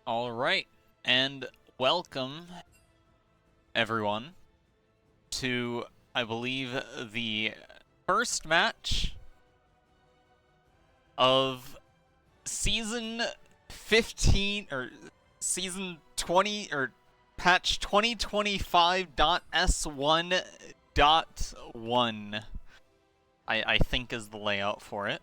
All right, and welcome everyone to, I believe, the first match of season 15 or season 20 or patch 2025.s1.1. I think is the layout for it.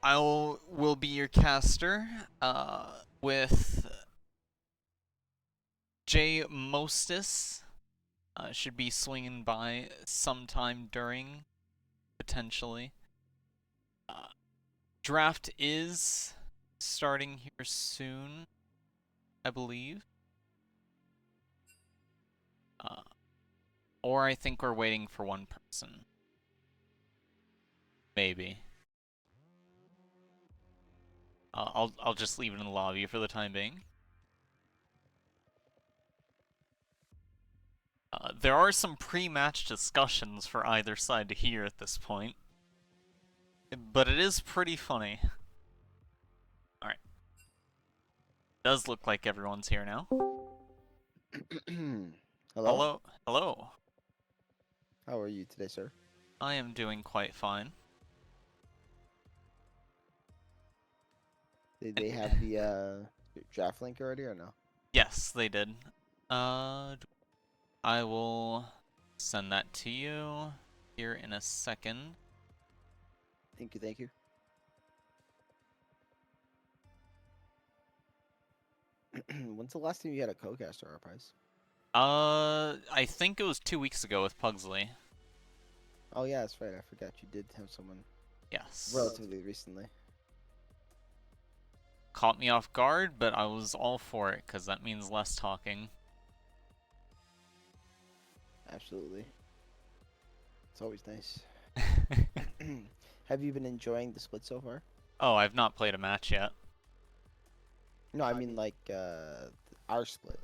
I will be your caster, with J Mostis. Should be swinging by sometime during, potentially. Draft is starting here soon, I believe. Or I think we're waiting for one person. Maybe. I'll just leave it in the lobby for the time being. There are some pre-match discussions for either side to hear at this point, but it is pretty funny. Alright. Does look like everyone's here now. Hello? Hello? Hello. How are you today, sir? I am doing quite fine. Did they have the draft link already or no? Yes, they did. I will send that to you here in a second. Thank you, thank you. When's the last time you had a co-caster, Price? I think it was 2 weeks ago with Pugsley. Oh yeah, that's right. I forgot you did have someone. Yes. Relatively recently. Caught me off guard, but I was all for it, because that means less talking. Absolutely. It's always nice. Have you been enjoying the split so far? Oh, I've not played a match yet. No, I mean like our split.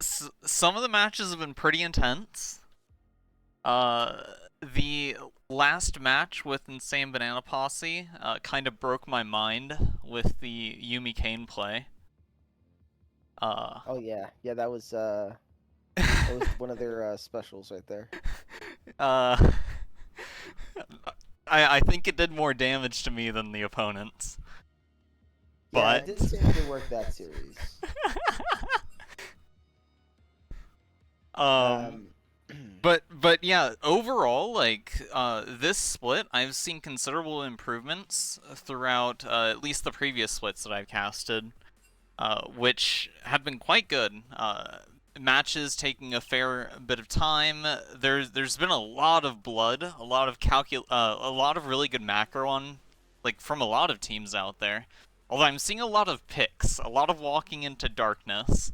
Some of the matches have been pretty intense. The last match with Insane Banana Posse kind of broke my mind with the Yumi Kane play. Oh yeah, that was one of their specials right there. I think it did more damage to me than the opponents. Yeah, But it didn't seem to work that series. But yeah, overall, like, this split, I've seen considerable improvements throughout at least the previous splits that I've casted, which have been quite good. Matches taking a fair bit of time. There's been a lot of blood, a lot of really good macro on, like, from a lot of teams out there. Although I'm seeing a lot of picks, a lot of walking into darkness,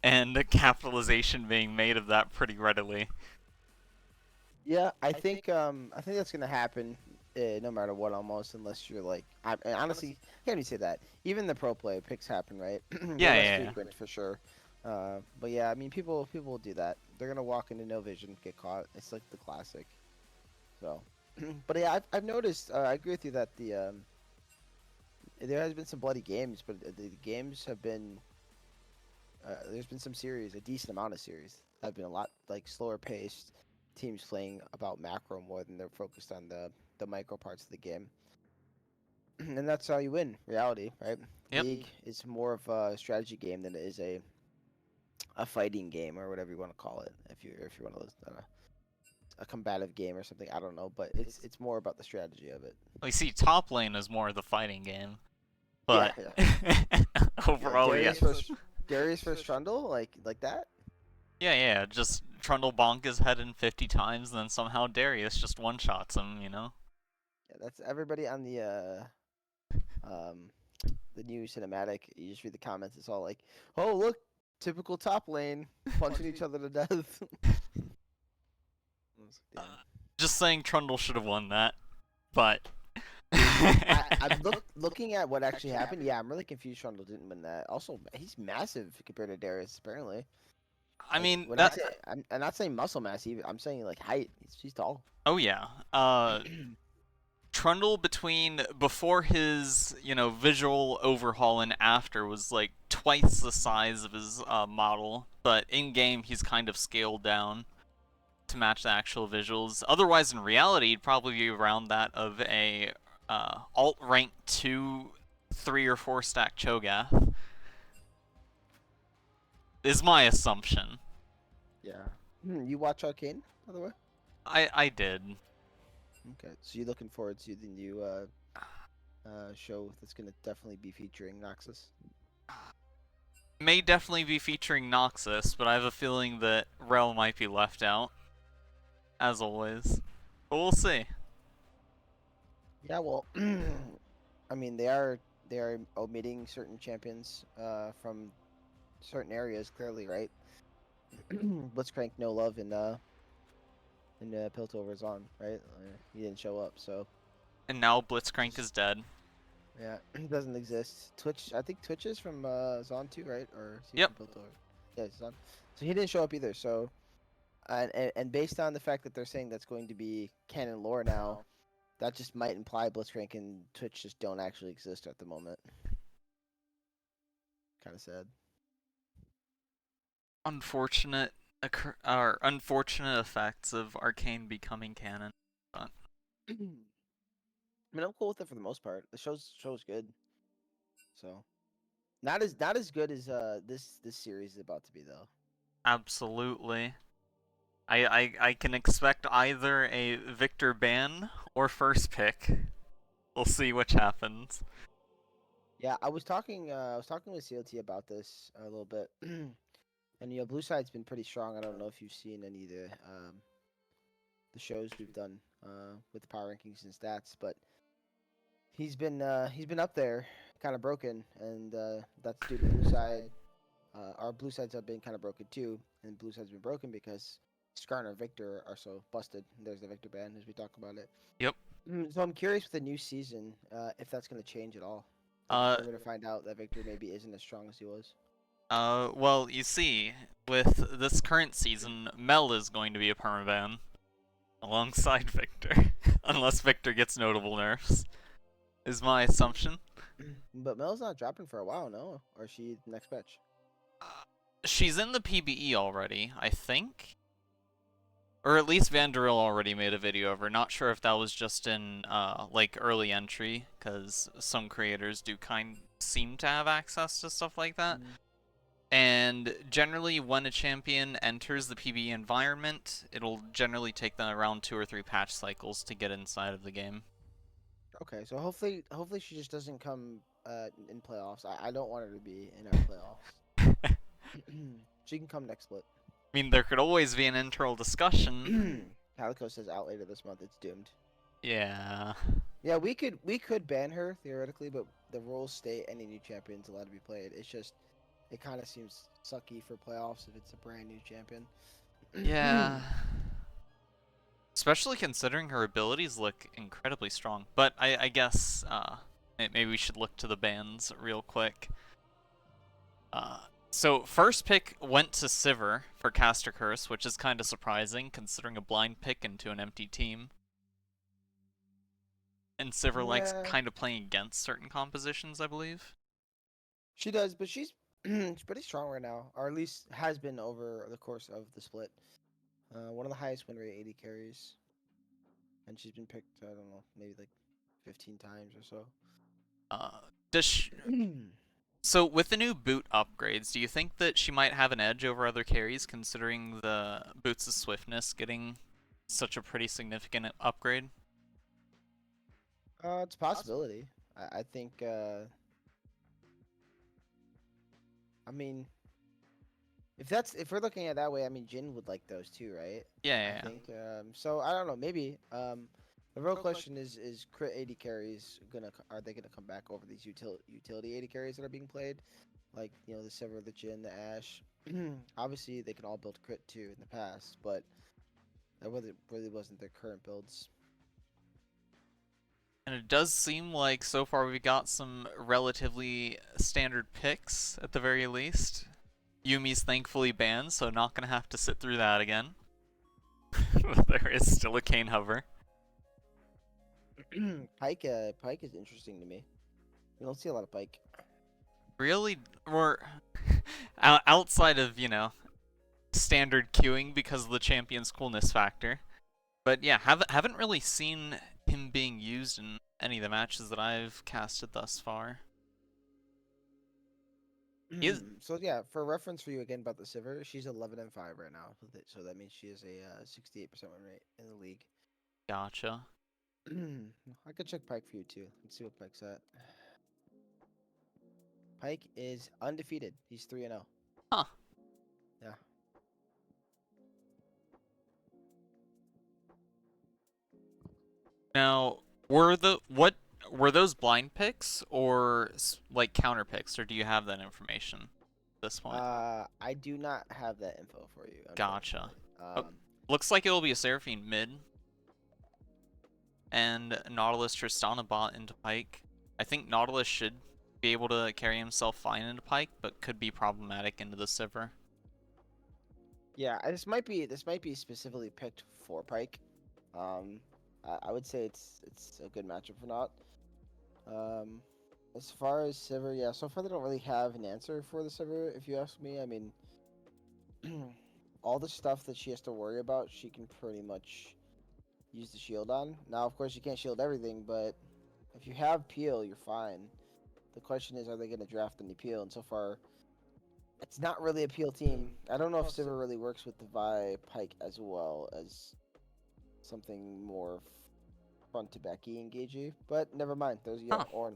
and a capitalization being made of that pretty readily. Yeah, I think that's gonna happen no matter what, almost, unless you're like, and honestly, I can't even say that. Even the pro play picks happen, right? Yeah, less yeah. frequent for sure. But yeah, I mean, people will do that. They're gonna walk into no vision, get caught. It's like the classic. So, but yeah, I've noticed. I agree with you that there has been some bloody games, but the games have been. There's been some series, a decent amount of series, have been a lot like slower paced. Teams playing about macro more than they're focused on the micro parts of the game. And that's how you win, reality, right? Yep. League is more of a strategy game than it is a fighting game, or whatever you want to call it. If you want to a combative game or something, I don't know, but it's more about the strategy of it. Well, you see, top lane is more of the fighting game, but Yeah. overall, yeah. Darius versus Trundle, like that. Yeah, just Trundle bonk his head in 50 times, and then somehow Darius just one-shots him, you know? Yeah, that's everybody on the new cinematic. You just read the comments. It's all like, "Oh, look, typical top lane, punching each other to death." Just saying Trundle should have won that, but... I'm looking at what actually happened. Yeah, I'm really confused. Trundle didn't win that. Also, he's massive compared to Darius. Apparently, I like mean when I that. say I'm not saying muscle mass. Even I'm saying like height. He's tall. Oh yeah. Trundle between before his, visual overhaul and after was like twice the size of his model, but in game he's kind of scaled down to match the actual visuals. Otherwise, in reality, he'd probably be around that of a alt rank 2, 3 or 4 stack Cho'Gath, is my assumption. Yeah. You watch Arcane, by the way? I did. Okay, so you're looking forward to the new show that's gonna definitely be featuring Noxus. May definitely be featuring Noxus, but I have a feeling that Rel might be left out, as always. But we'll see. Yeah, well, I mean they are omitting certain champions from certain areas clearly, right? Blitzcrank no love in Piltover's on, right? He didn't show up, so And now Blitzcrank just is dead. yeah, he doesn't exist. Twitch, I think Twitch is from Zon too, right? Or is he Yep. from Piltover? Yeah, he's Zon. So he didn't show up either. So and based on the fact that they're saying that's going to be canon lore now, that just might imply Blitzcrank and Twitch just don't actually exist at the moment. Kind of sad. Unfortunate or unfortunate effects of Arcane becoming canon. But I mean, I'm cool with it for the most part. The show's good. So not as good as this series is about to be though. absolutely. I can expect either a Victor ban or first pick. We'll see which happens. Yeah, I was talking with CLT about this a little bit, and Blue Side's been pretty strong. I don't know if you've seen any of the shows we've done with the power rankings and stats, but he's been up there, kind of broken, and that's due to Blue Side. Our Blue Sides have been kind of broken too, and Blue Side's been broken because Skarn and Victor are so busted. There's the Victor ban as we talk about it. Yep. So I'm curious with the new season if that's going to change at all. Like if Uh, we're going to find out that Victor maybe isn't as strong as he was. well, you see, with this current season, Mel is going to be a permaban alongside Victor, unless Victor gets notable nerfs. Is my assumption. But Mel's not dropping for a while, no? Or is she next patch? She's in the PBE already, I think. Or at least Vanderil already made a video of her. Not sure if that was just in like early entry, because some creators do seem to have access to stuff like that. Mm. And generally, when a champion enters the PBE environment, it'll generally take them around 2 or 3 patch cycles to get inside of the game. Okay, so hopefully she just doesn't come in playoffs. I don't want her to be in our playoffs. I She can come next split. mean, there could always be an internal discussion. Calico says out later this month. It's doomed. Yeah. Yeah, we could ban her theoretically, but the rules state any new champion's allowed to be played. It's just it kind of seems sucky for playoffs if it's a brand new champion. Yeah. Especially considering her abilities look incredibly strong. But I guess maybe we should look to the bans real quick. So first pick went to Sivir for Caster Curse, which is kind of surprising considering a blind pick into an empty team. And Sivir likes Yeah, kind of playing against certain compositions, I believe. she does, but she's she's pretty strong right now, or at least has been over the course of the split. One of the highest win rate 80 carries, and she's been picked. I don't know, maybe like 15 times or so. Uh, does she, so with the new boot upgrades, do you think that she might have an edge over other carries considering the boots' swiftness getting such a pretty significant upgrade? It's a possibility. I think. I mean, if we're looking at it that way, I mean, Jin would like those too, right? Yeah, I yeah, think. So I don't know. Maybe. The real question is crit 80 carries are they gonna come back over these utility 80 carries that are being played, like the Silver, the Jin, the Ash. Obviously, they can all build crit too in the past, but that really wasn't their current builds. And it does seem like so far we've got some relatively standard picks at the very least. Yumi's thankfully banned, so not gonna have to sit through that again. There is still a cane hover. Pike is interesting to me. We don't see a lot of Pike. Really, or outside of, standard queuing because of the champion's coolness factor. But yeah, haven't really seen him being used in any of the matches that I've casted thus far. He is So yeah, for reference for you again about the Sivir, she's 11-5 right now, so that means she is a 68% win rate in the league. gotcha. I could check Pike for you too. Let's see what Pike's at. Pike is undefeated. He's 3-0. Huh. Yeah. Now, were those blind picks or like counter picks, or do you have that information at this point? I do not have that info for you, Gotcha. unfortunately. Oh, looks like it will be a Seraphine mid and Nautilus Tristana bot into Pike. I think Nautilus should be able to carry himself fine into Pike, but could be problematic into the Sivir. Yeah, this might be specifically picked for Pike. Um, I would say it's a good matchup for not. Um, as far as Sivir, yeah, so far they don't really have an answer for the Sivir. If you ask me, I mean, all the stuff that she has to worry about, she can pretty much use the shield on. Now, of course, you can't shield everything, but if you have peel, you're fine. The question is, are they going to draft any peel? And so far, it's not really a peel team. I don't know if Sivir really works with the Vi Pike as well as something more front to backy engagey, but never mind. There's Huh. Ornn.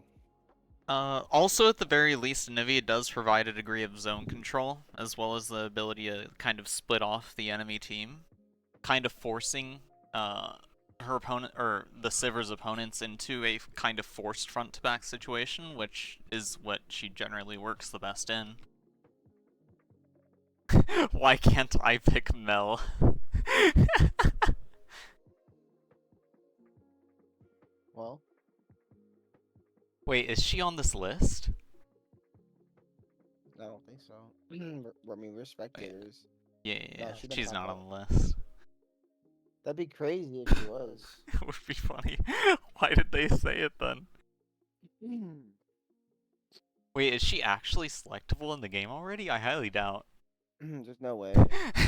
Also, at the very least, Anivia does provide a degree of zone control, as well as the ability to kind of split off the enemy team, kind of forcing her opponent or the Sivir's opponents into a kind of forced front to back situation, which is what she generally works the best in. Why can't I pick Mel? Well, Wait, is she on this list? I don't think so. I mean, we're Wait, spectators. yeah, No, she didn't she's pop not up. on the list. That'd be crazy if she was. It would be funny. Why did they say it then? Wait, is she actually selectable in the game already? I highly doubt. There's no way.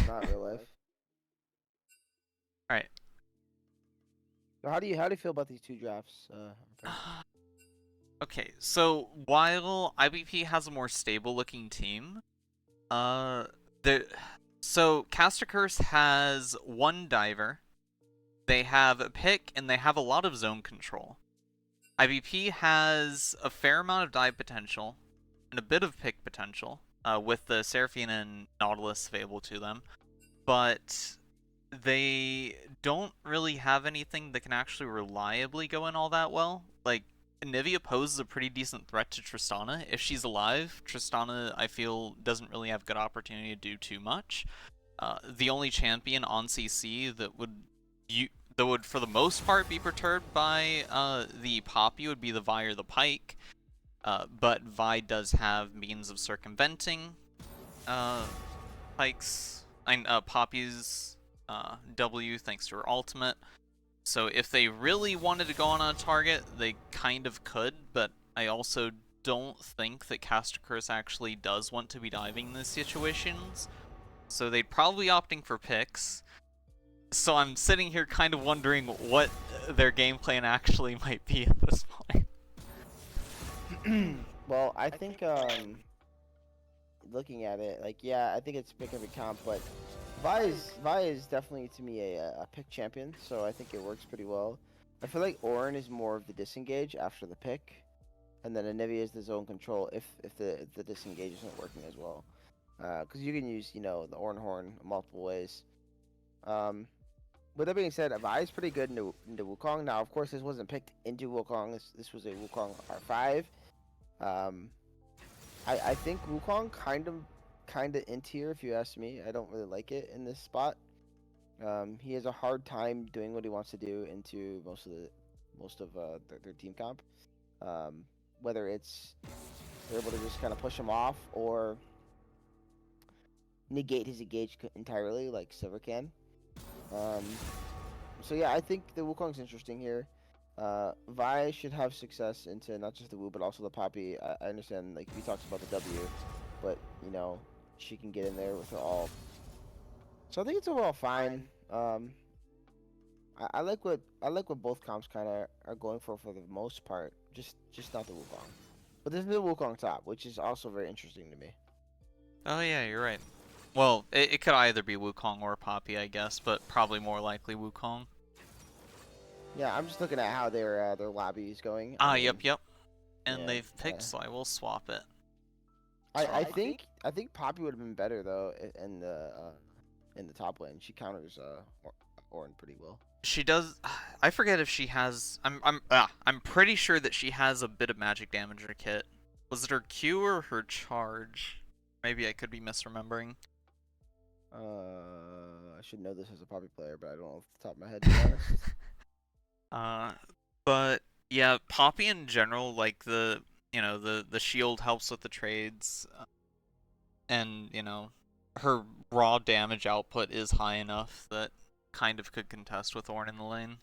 Not real life. Alright. So how do you feel about these two drafts? Okay, so while IBP has a more stable looking team, the so Caster Curse has one diver, they have a pick, and they have a lot of zone control. IBP has a fair amount of dive potential and a bit of pick potential, with the Seraphine and Nautilus available to them, but they don't really have anything that can actually reliably go in all that well. Like, Nivea poses a pretty decent threat to Tristana. If she's alive, Tristana, I feel, doesn't really have good opportunity to do too much. The only champion on CC that would for the most part be perturbed by the Poppy would be the Vi or the Pike. But Vi does have means of circumventing Pike's and Poppy's W thanks to her ultimate. So if they really wanted to go on a target, they kind of could, but I also don't think that Caster Curse actually does want to be diving in these situations. So they'd probably opting for picks. So I'm sitting here kind of wondering what their game plan actually might be at this point. Well, I think looking at it, like yeah, I think it's pick every comp, but Vi is definitely to me a pick champion, so I think it works pretty well. I feel like Ornn is more of the disengage after the pick, and then Anivia is the zone control if the disengage isn't working as well. Because you can use the Ornn Horn multiple ways. Um, with that being said, Vi is pretty good into Wukong. Now, of course, this wasn't picked into Wukong. This was a Wukong R5. Um, I think Wukong kind of in tier if you ask me. I don't really like it in this spot. He has a hard time doing what he wants to do into most of most of their team comp. Um, whether it's they're able to just kind of push him off or negate his engage entirely, like Silver can. Um, so yeah, I think the Wukong's interesting here. Vi should have success into not just the Wu, but also the Poppy. I understand, like we talked about the W, but you know she can get in there with her all. So I think it's overall fine. I like what both comps kind of are going for the most part. Just not the Wukong, but there's the Wukong top, which is also very interesting to me. Oh yeah, you're right. Well, it could either be Wukong or Poppy, I guess, but probably more likely Wukong. Yeah, I'm just looking at how their lobby is going. I Ah, mean, yep. And yeah, they've picked, so I will swap it. I think Poppy would have been better though in the top lane. She counters Ornn pretty well. She does. I forget if she has. I'm pretty sure that she has a bit of magic damage in her kit. Was it her Q or her charge? Maybe I could be misremembering. I should know this as a Poppy player, but I don't know off the top of my head to be honest. Uh, but yeah, Poppy in general, like the shield helps with the trades, and her raw damage output is high enough that kind of could contest with Ornn in the lane.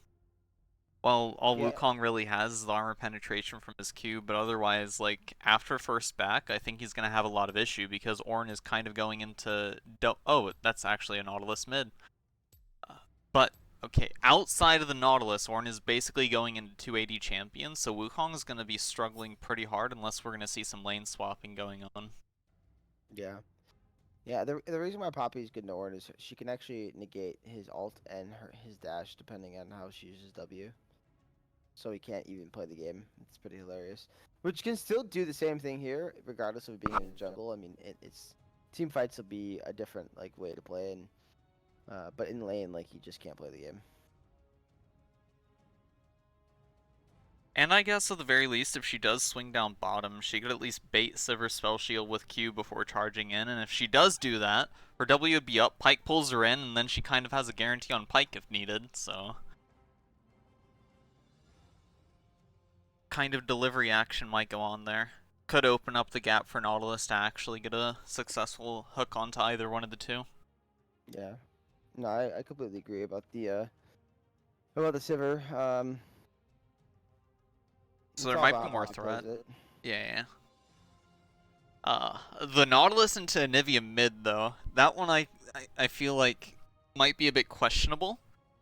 Well, all Yeah, Wukong really has is the armor penetration from his Q, but otherwise, like, after first back, I think he's going to have a lot of issue because Ornn is kind of going into... Oh, that's actually a Nautilus mid. Uh, but, okay, outside of the Nautilus, Ornn is basically going into 280 champion, so Wukong is going to be struggling pretty hard unless we're going to see some lane swapping going on. yeah. Yeah, the reason why Poppy is good in Ornn is she can actually negate his ult and his dash depending on how she uses W. So he can't even play the game. It's pretty hilarious. Which can still do the same thing here, regardless of being in the jungle. I mean, it's team fights will be a different like way to play, and but in lane, like he just can't play the game. And I guess at the very least, if she does swing down bottom, she could at least bait Sivir's spell shield with Q before charging in, and if she does do that, her W would be up, Pyke pulls her in, and then she kind of has a guarantee on Pyke if needed, so... Kind of delivery action might go on there. Could open up the gap for Nautilus to actually get a successful hook onto either one of the two. Yeah, no, I completely agree about the Sivir. So It's there all might be about more how he plays threat. it. Yeah. The Nautilus into Anivia mid though, that one I feel like might be a bit questionable.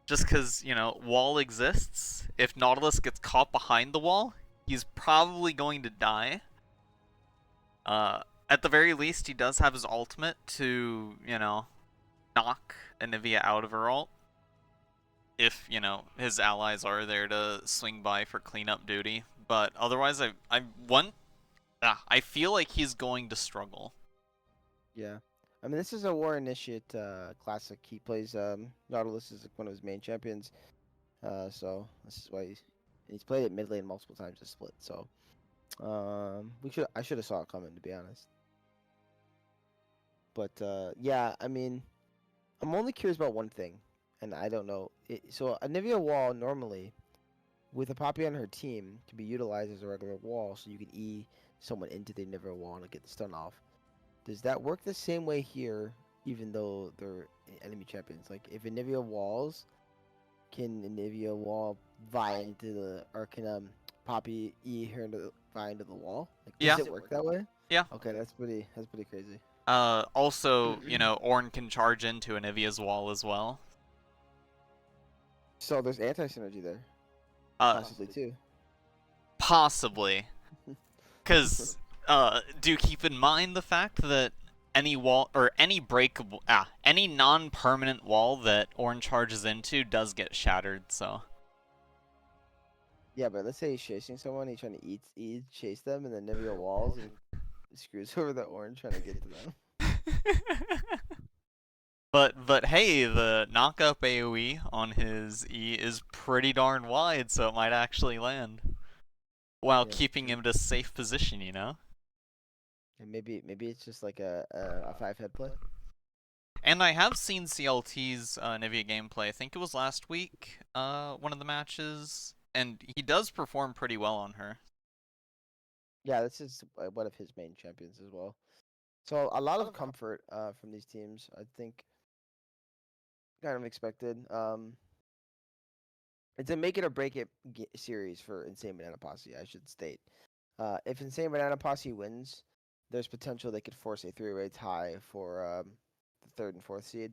Just because, wall exists. If Nautilus gets caught behind the wall, he's probably going to die. At the very least, he does have his ultimate to, knock Anivia out of her ult. If, his allies are there to swing by for cleanup duty. But otherwise, I feel like he's going to struggle. Yeah. I mean, this is a War Initiate classic. He plays Nautilus is like one of his main champions. So this is why he's played it mid lane multiple times to split. So I should have saw it coming to be honest. But yeah, I mean, I'm only curious about one thing, and I don't know. So a Nivea wall normally with a Poppy on her team can be utilized as a regular wall, so you can E someone into the Nivea wall and get the stun off. Does that work the same way here, even though they're enemy champions? Like, if Anivia walls, can Anivia wall vie into the, or can Poppy E her into vie into the wall? Like, Yeah. does it work that way? Yeah. Okay, that's pretty crazy. Also, Ornn can charge into Anivia's wall as well. So there's anti-synergy there, Uh, possibly too. Possibly. Because, do keep in mind the fact that any wall, or any non-permanent wall that Ornn charges into does get shattered, so. Yeah, but let's say he's chasing someone, he's trying to chase them, and then Nivea walls and screws over the orange trying to get to them. But hey, the knock-up AoE on his E is pretty darn wide, so it might actually land. While Yeah, keeping him to a safe position. and maybe it's just like a 5 head play. And I have seen CLT's Nivea gameplay. I think it was last week, one of the matches. And he does perform pretty well on her. Yeah, this is one of his main champions as well. So a lot of comfort from these teams. I think kind of expected. It's a make it or break it series for Insane Banana Posse, I should state. If Insane Banana Posse wins, there's potential they could force a three-way tie for the third and fourth seed.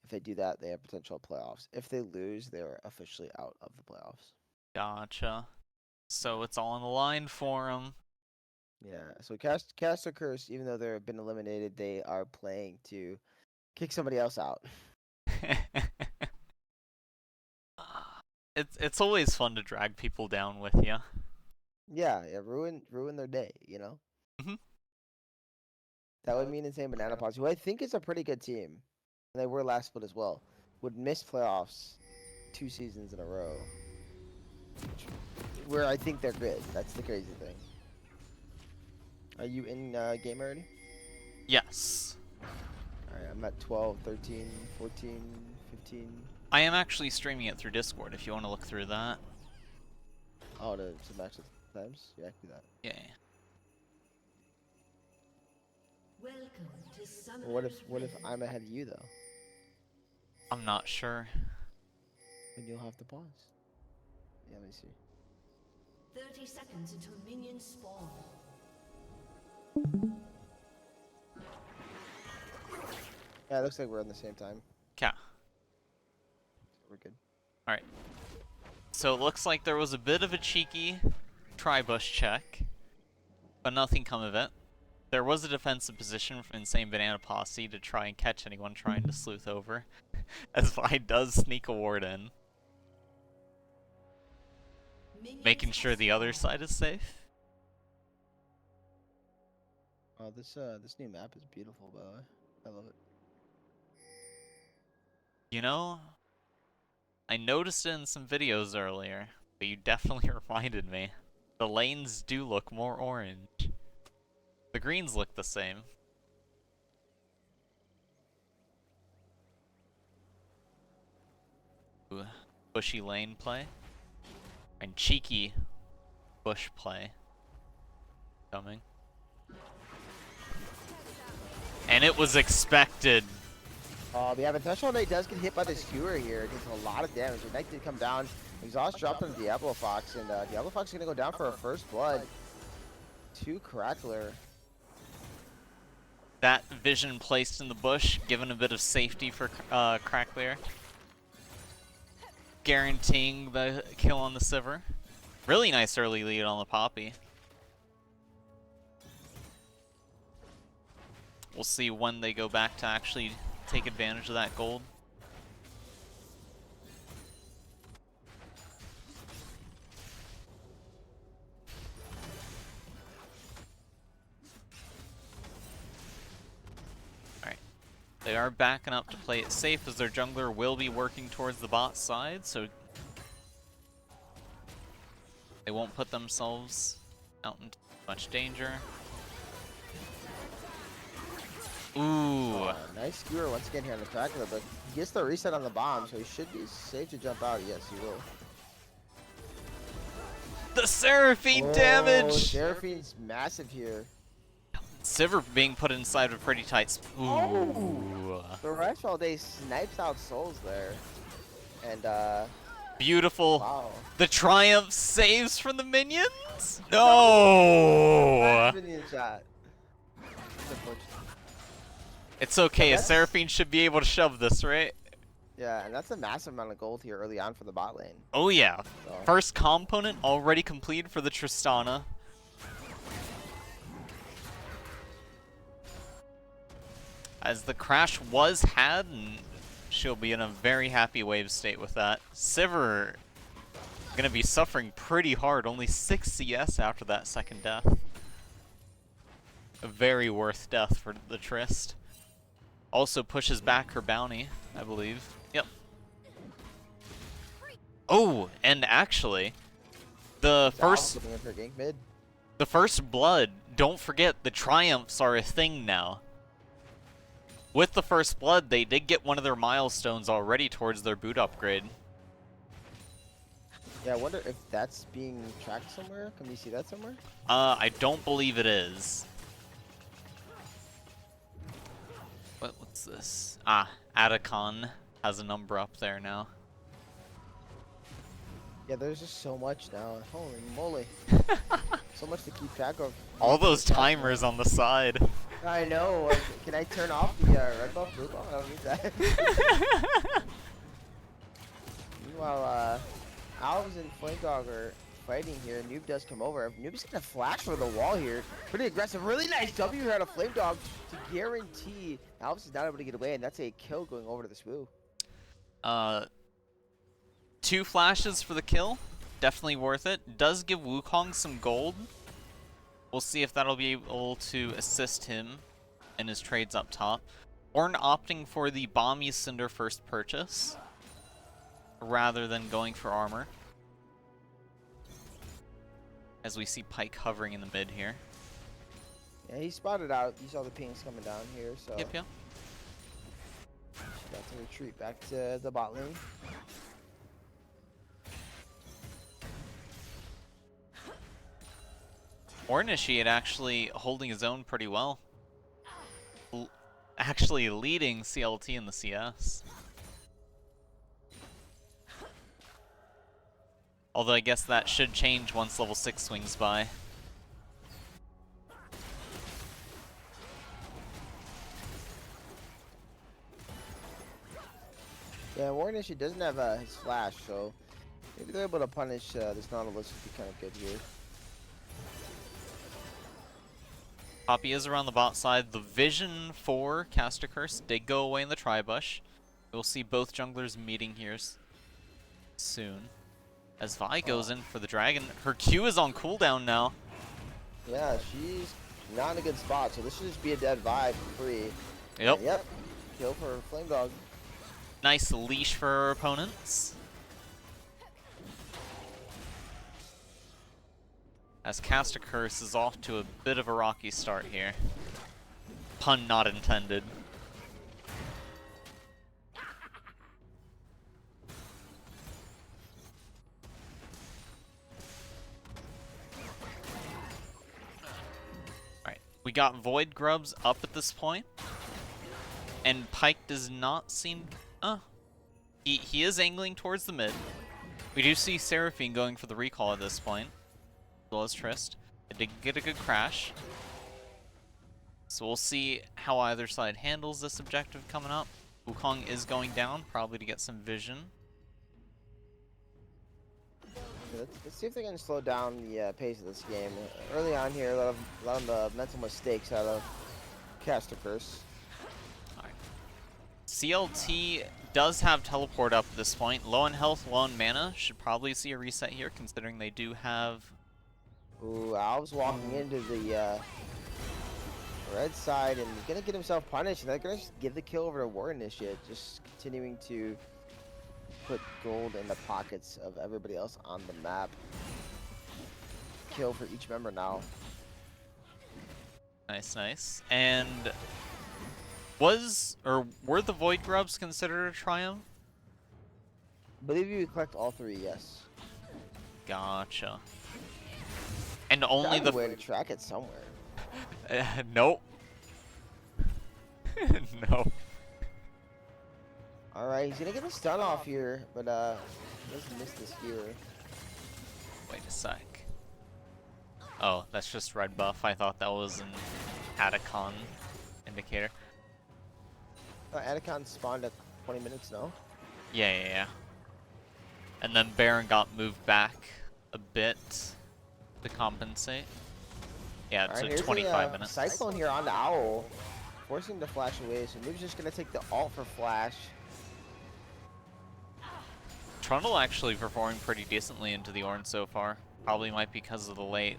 If they do that, they have potential playoffs. If they lose, they're officially out of the playoffs. Gotcha. So it's all on the line for him. Yeah. So Cast or Curse, even though they've been eliminated, they are playing to kick somebody else out. It's always fun to drag people down with you. Yeah, ruin their day, you know? Mhm. That would mean Insane Banana Posse, who I think is a pretty good team, and they were last split as well, would miss playoffs 2 seasons in a row. Where I think they're good. That's the crazy thing. Are you in game already? Yes. Alright, I'm at 12, 13, 14, 15. I am actually streaming it through Discord if you want to look through that. Oh, to match the times? Yeah, I can do that. Yeah. Welcome to Summer. What if I'm ahead of you though? I'm not sure. Then you'll have to pause. Yeah, let me see. 30 seconds until minions spawn. Yeah, it looks like we're on the same time. Yeah. We're good. Alright. So it looks like there was a bit of a cheeky tri-bush check, but nothing come of it. There was a defensive position from Insane Banana Posse to try and catch anyone trying to sleuth over, as Vi does sneak a ward in, making sure the other side is safe. Oh, this new map is beautiful, by the way. I love it. You know, I noticed it in some videos earlier, but you definitely reminded me. The lanes do look more orange. The greens look the same. Ooh, bushy lane play. And cheeky bush play. Coming. And it was expected. Yeah, but Threshold Knight does get hit by the skewer here. It does a lot of damage. The Knight did come down. Exhaust dropped on Diablo Fox, and Diablo Fox is going to go down for a first blood. 2 Crackler. That vision placed in the bush, given a bit of safety for Crackler. Guaranteeing the kill on the Sivir. Really nice early lead on the Poppy. We'll see when they go back to actually take advantage of that gold. Alright. They are backing up to play it safe as their jungler will be working towards the bot side, so they won't put themselves out in too much danger. Ooh. Nice skewer once again here on the Crackler, but he gets the reset on the bomb, so he should be safe to jump out. Yes, he will. The Seraphine damage! Seraphine's massive here. Sivir being put inside of a pretty tight Ooh. Oh. The rest all day snipes out souls there. And Beautiful. wow. The Triumph saves from the minions? No! Minion shot. It's okay, a Seraphine should be able to shove this, right? Yeah, and that's a massive amount of gold here early on for the bot lane. Oh yeah. So. First component already completed for the Tristana. As the crash was had, and she'll be in a very happy wave state with that. Sivir gonna be suffering pretty hard, only 6 CS after that second death. A very worth death for the Trist. Also pushes back her bounty, I believe. Yep. Oh, and actually, the first blood, don't forget, the Triumphs are a thing now. With the first blood, they did get one of their milestones already towards their boot upgrade. Yeah, I wonder if that's being tracked somewhere. Can we see that somewhere? I don't believe it is. What's this? Ah, Atacon has a number up there now. Yeah, there's just so much now. Holy moly. So much to keep track of. All Keep those track of. timers on the side. I know. Can I turn off the red buff, blue buff? I don't need that. Meanwhile, Alves and Flame Dog are fighting here. Noob does come over. Noob's gonna flash for the wall here. Pretty aggressive. Really nice W here on a Flame Dog to guarantee Alves is not able to get away, and that's a kill going over to the Swoo. 2 flashes for the kill. Definitely worth it. Does give Wukong some gold. We'll see if that'll be able to assist him in his trades up top. Ornn opting for the Bomby Cinder first purchase rather than going for armor. As we see Pyke hovering in the mid here. Yeah, he spotted out. You saw the pings coming down here, so Yep. got to retreat back to the bot lane. Ornn actually holding his own pretty well. Actually leading CLT in the CS. Although I guess that should change once level 6 swings by. Yeah, Warnish doesn't have his flash, so maybe they're able to punish this Nautilus would be kind of good here. Poppy is around the bot side. The vision for Caster Curse did go away in the Tribush. We'll see both junglers meeting here soon. As Vi goes in for the dragon. Her Q is on cooldown now. Yeah, she's not in a good spot, so this should just be a dead vibe for free. Yep. Yep. Kill for Flame Dog. Nice leash for her opponents. As Caster Curse is off to a bit of a rocky start here. Pun not intended. Alright, we got Void Grubs up at this point. And Pyke does not seem... He is angling towards the mid. We do see Seraphine going for the recall at this point. As well as Trist. It did get a good crash. So we'll see how either side handles this objective coming up. Wukong is going down, probably to get some vision. Let's see if they can slow down the pace of this game. Early on here, a lot of mental mistakes out of Caster Curse. Alright. CLT does have teleport up at this point. Low on health, low on mana. Should probably see a reset here, considering they do have... Ooh, Alves walking into the red side and gonna get himself punished. And they're gonna just give the kill over to War Initiate, just continuing to put gold in the pockets of everybody else on the map. Kill for each member now. Nice, nice. And were the Void Grubs considered a triumph? I believe you collect all 3, yes. Gotcha. And only Gotta the... way to track it somewhere. Nope. No. Alright, he's gonna get a stun off here, but doesn't miss the skewer. Wait a sec. Oh, that's just red buff. I thought that was an Atacon indicator. Atacon spawned at 20 minutes now. Yeah. And then Baron got moved back a bit to compensate. Yeah, Alright, to here's 25 a minutes. Cyclone here on the Owl, forcing the flash away, so Noob's just gonna take the ult for flash. Trundle actually performing pretty decently into the Ornn so far. Probably might be because of the late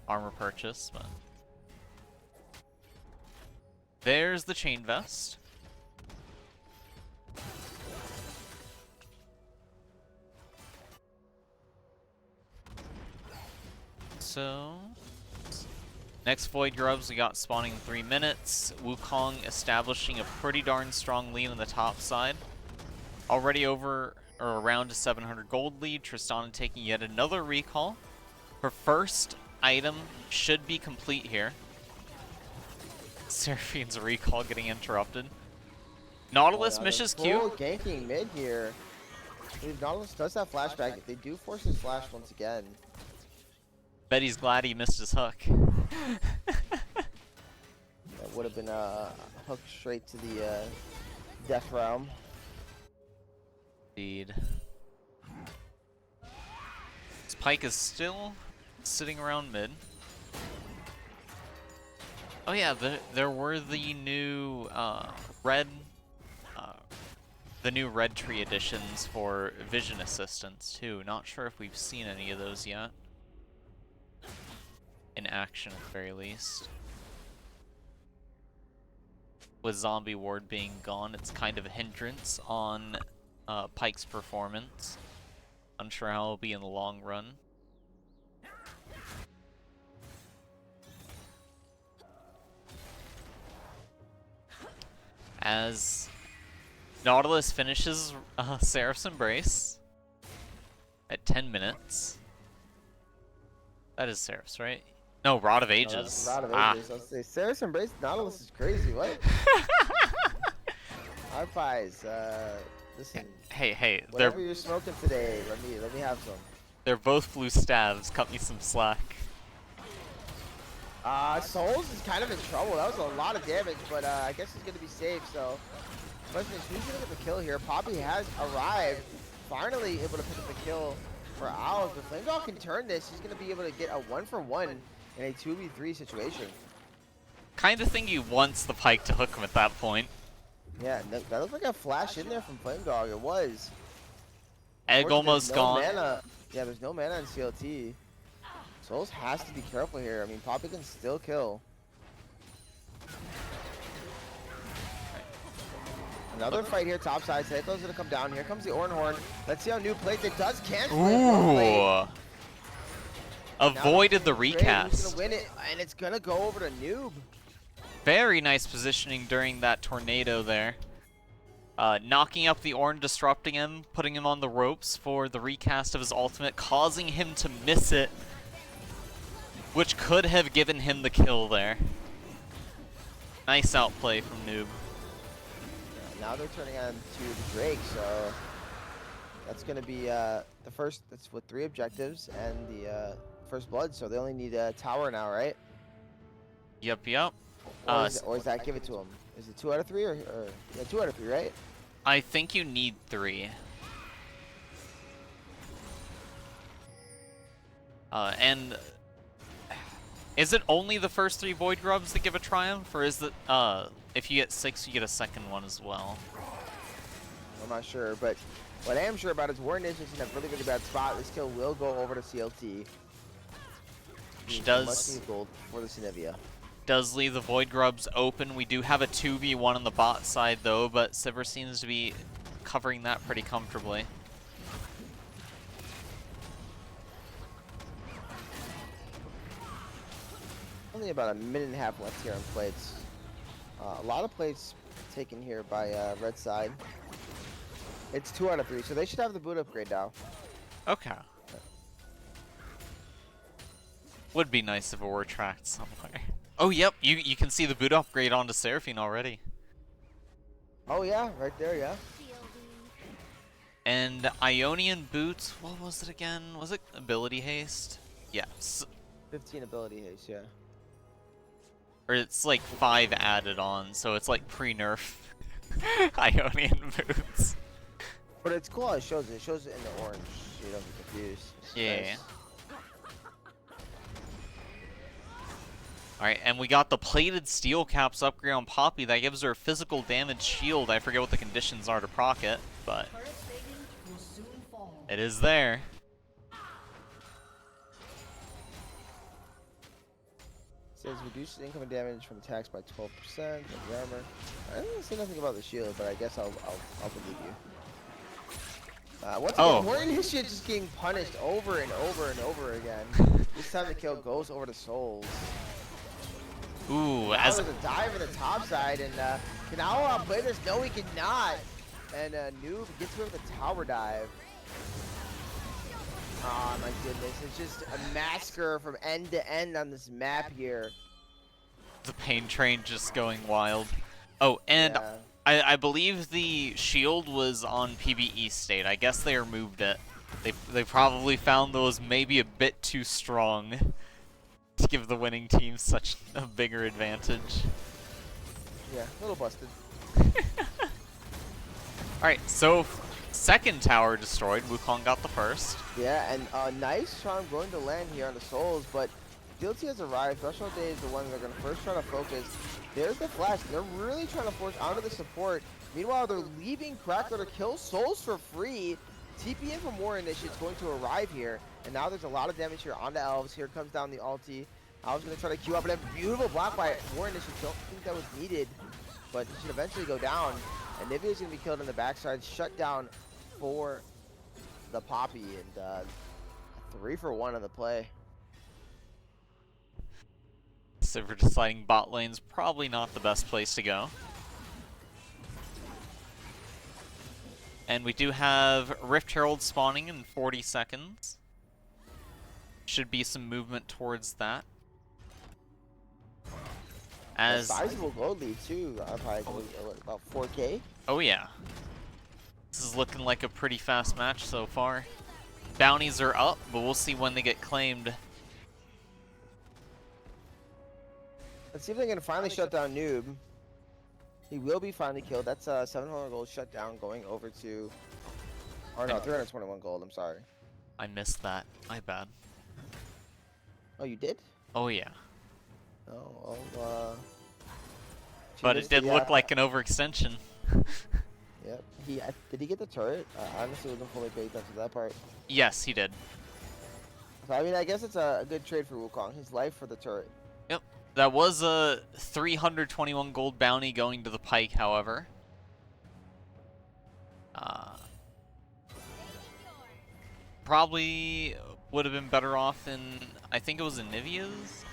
armor purchase, but... There's the Chain Vest. So... Next Void Grubs we got spawning in 3 minutes. Wukong establishing a pretty darn strong lead on the top side. Already over or around a 700 gold lead. Tristana taking yet another recall. Her first item should be complete here. Seraphine's recall getting interrupted. Nautilus misses Q. Full ganking mid here. I believe Nautilus does have flashback. If they do force his flash once again. Bet he's glad he missed his hook. That would have been a hook straight to the death realm. Indeed. This Pyke is still sitting around mid. Oh yeah, there were the new red tree additions for vision assistance too. Not sure if we've seen any of those yet. In action at the very least. With zombie ward being gone, it's kind of a hindrance on Pyke's performance. Unsure how it'll be in the long run. As Nautilus finishes Seraph's Embrace at 10 minutes. That is Seraph's, right? No, Rod of Ages. No, Rod of Ages. I'll say Seraph's Embrace Nautilus is crazy. What? Our pies. Listen. Hey, whatever you're smoking today, let me have some. They're both blue stabs. Cut me some slack. Souls is kind of in trouble. That was a lot of damage, but I guess he's gonna be safe. So, the question is, who's gonna get the kill here? Poppy has arrived, finally able to pick up the kill for Owls. But Flame Dog can turn this. He's gonna be able to get a 1-for-1 in a 2v3 situation. Kind of think he wants the Pyke to hook him at that point. Yeah, that looked like a flash in there from Flame Dog. It was. Egg almost gone. Mana. Yeah, there's no mana in CLT. Souls has to be careful here. I mean, Poppy can still kill. Another fight here, top side. Seiko's gonna come down. Here comes the Ornhorn. Let's see how Noob plays. It does cancel. Ooh. Avoided the recast. He's gonna win it, and it's gonna go over to Noob. Very nice positioning during that tornado there. Knocking up the Ornn, disrupting him, putting him on the ropes for the recast of his ultimate, causing him to miss it, which could have given him the kill there. Nice outplay from Noob. Now they're turning on to the Drake, so that's going to be the first. That's with 3 objectives and the first blood, so they only need a tower now, right? Yep. Or is that give it to him? Is it 2 out of 3 or yeah, 2 out of 3, right? I think you need 3. And is it only the first 3 Void Grubs that give a triumph, or is it if you get 6, you get a second one as well? I'm not sure, but what I am sure about is War Ninja's in a really, really bad spot. This kill will go over to CLT. Which does must need gold for the Sinivia. Does leave the Void Grubs open. We do have a 2v1 on the bot side though, but Sivir seems to be covering that pretty comfortably. Only about 1.5 minutes left here on plates. A lot of plates taken here by red side. It's 2 out of 3, so they should have the boot upgrade now. Okay. Would be nice if it were tracked somewhere. Oh, yep, you can see the boot upgrade onto Seraphine already. Oh yeah, right there, yeah. And Ionian boots, what was it again? Was it ability haste? Yes. 15 ability haste, yeah. Or it's like 5 added on, so it's like pre-nerf Ionian boots. But it's cool how it shows it. It shows it in the orange, so you don't get confused. It's Yeah. nice. Alright, and we got the plated steel caps upgrade on Poppy. That gives her a physical damage shield. I forget what the conditions are to proc it, but it is there. It says reduces incoming damage from attacks by 12% of the armor. I didn't say nothing about the shield, but I guess I'll believe you. Once again, Warren Initiate just getting punished over and over and over again. This time the kill goes over to Souls. Ooh, Now there's a dive in the top side, and can Owl play this? No, he cannot. And Noob gets away with a tower dive. Oh my goodness, it's just a massacre from end to end on this map here. The pain train just going wild. Oh, and Yeah. I believe the shield was on PvE state. I guess they removed it. They probably found those maybe a bit too strong to give the winning team such a bigger advantage. Yeah, a little busted. Alright, so second tower destroyed. Wukong got the first. Yeah, and nice charm going to land here on the souls, but Guilty has arrived. Threshold Day is the one they're going to first try to focus. There's the flash. They're really trying to force onto the support. Meanwhile, they're leaving Crackler to kill souls for free. TP in for more initiates going to arrive here. And now there's a lot of damage here onto Elves. Here comes down the ulti. Elves going to try to queue up and a beautiful block by more initiates. Don't think that was needed, but it should eventually go down. And Nivea's going to be killed on the backside. Shut down for the Poppy, and 3 for 1 on the play. Sivir deciding bot lane's probably not the best place to go. And we do have Rift Herald spawning in 40 seconds. Should be some movement towards that. A sizable gold lead too, probably about 4K. Oh yeah. This is looking like a pretty fast match so far. Bounties are up, but we'll see when they get claimed. Let's see if they can finally shut down Noob. He will be finally killed. That's 700 gold shut down going over to... Or no, 321 gold, I'm sorry. I missed that. My bad. Oh, you did? Oh yeah. Oh, But it did look like an overextension. Yep. Did he get the turret? I honestly wasn't fully paid attention to that part. Yes, he did. So, I mean, I guess it's a good trade for Wukong. His life for the turret. Yep. That was a 321 gold bounty going to the Pike, however. Probably would have been better off in, I think it was in Nivea's?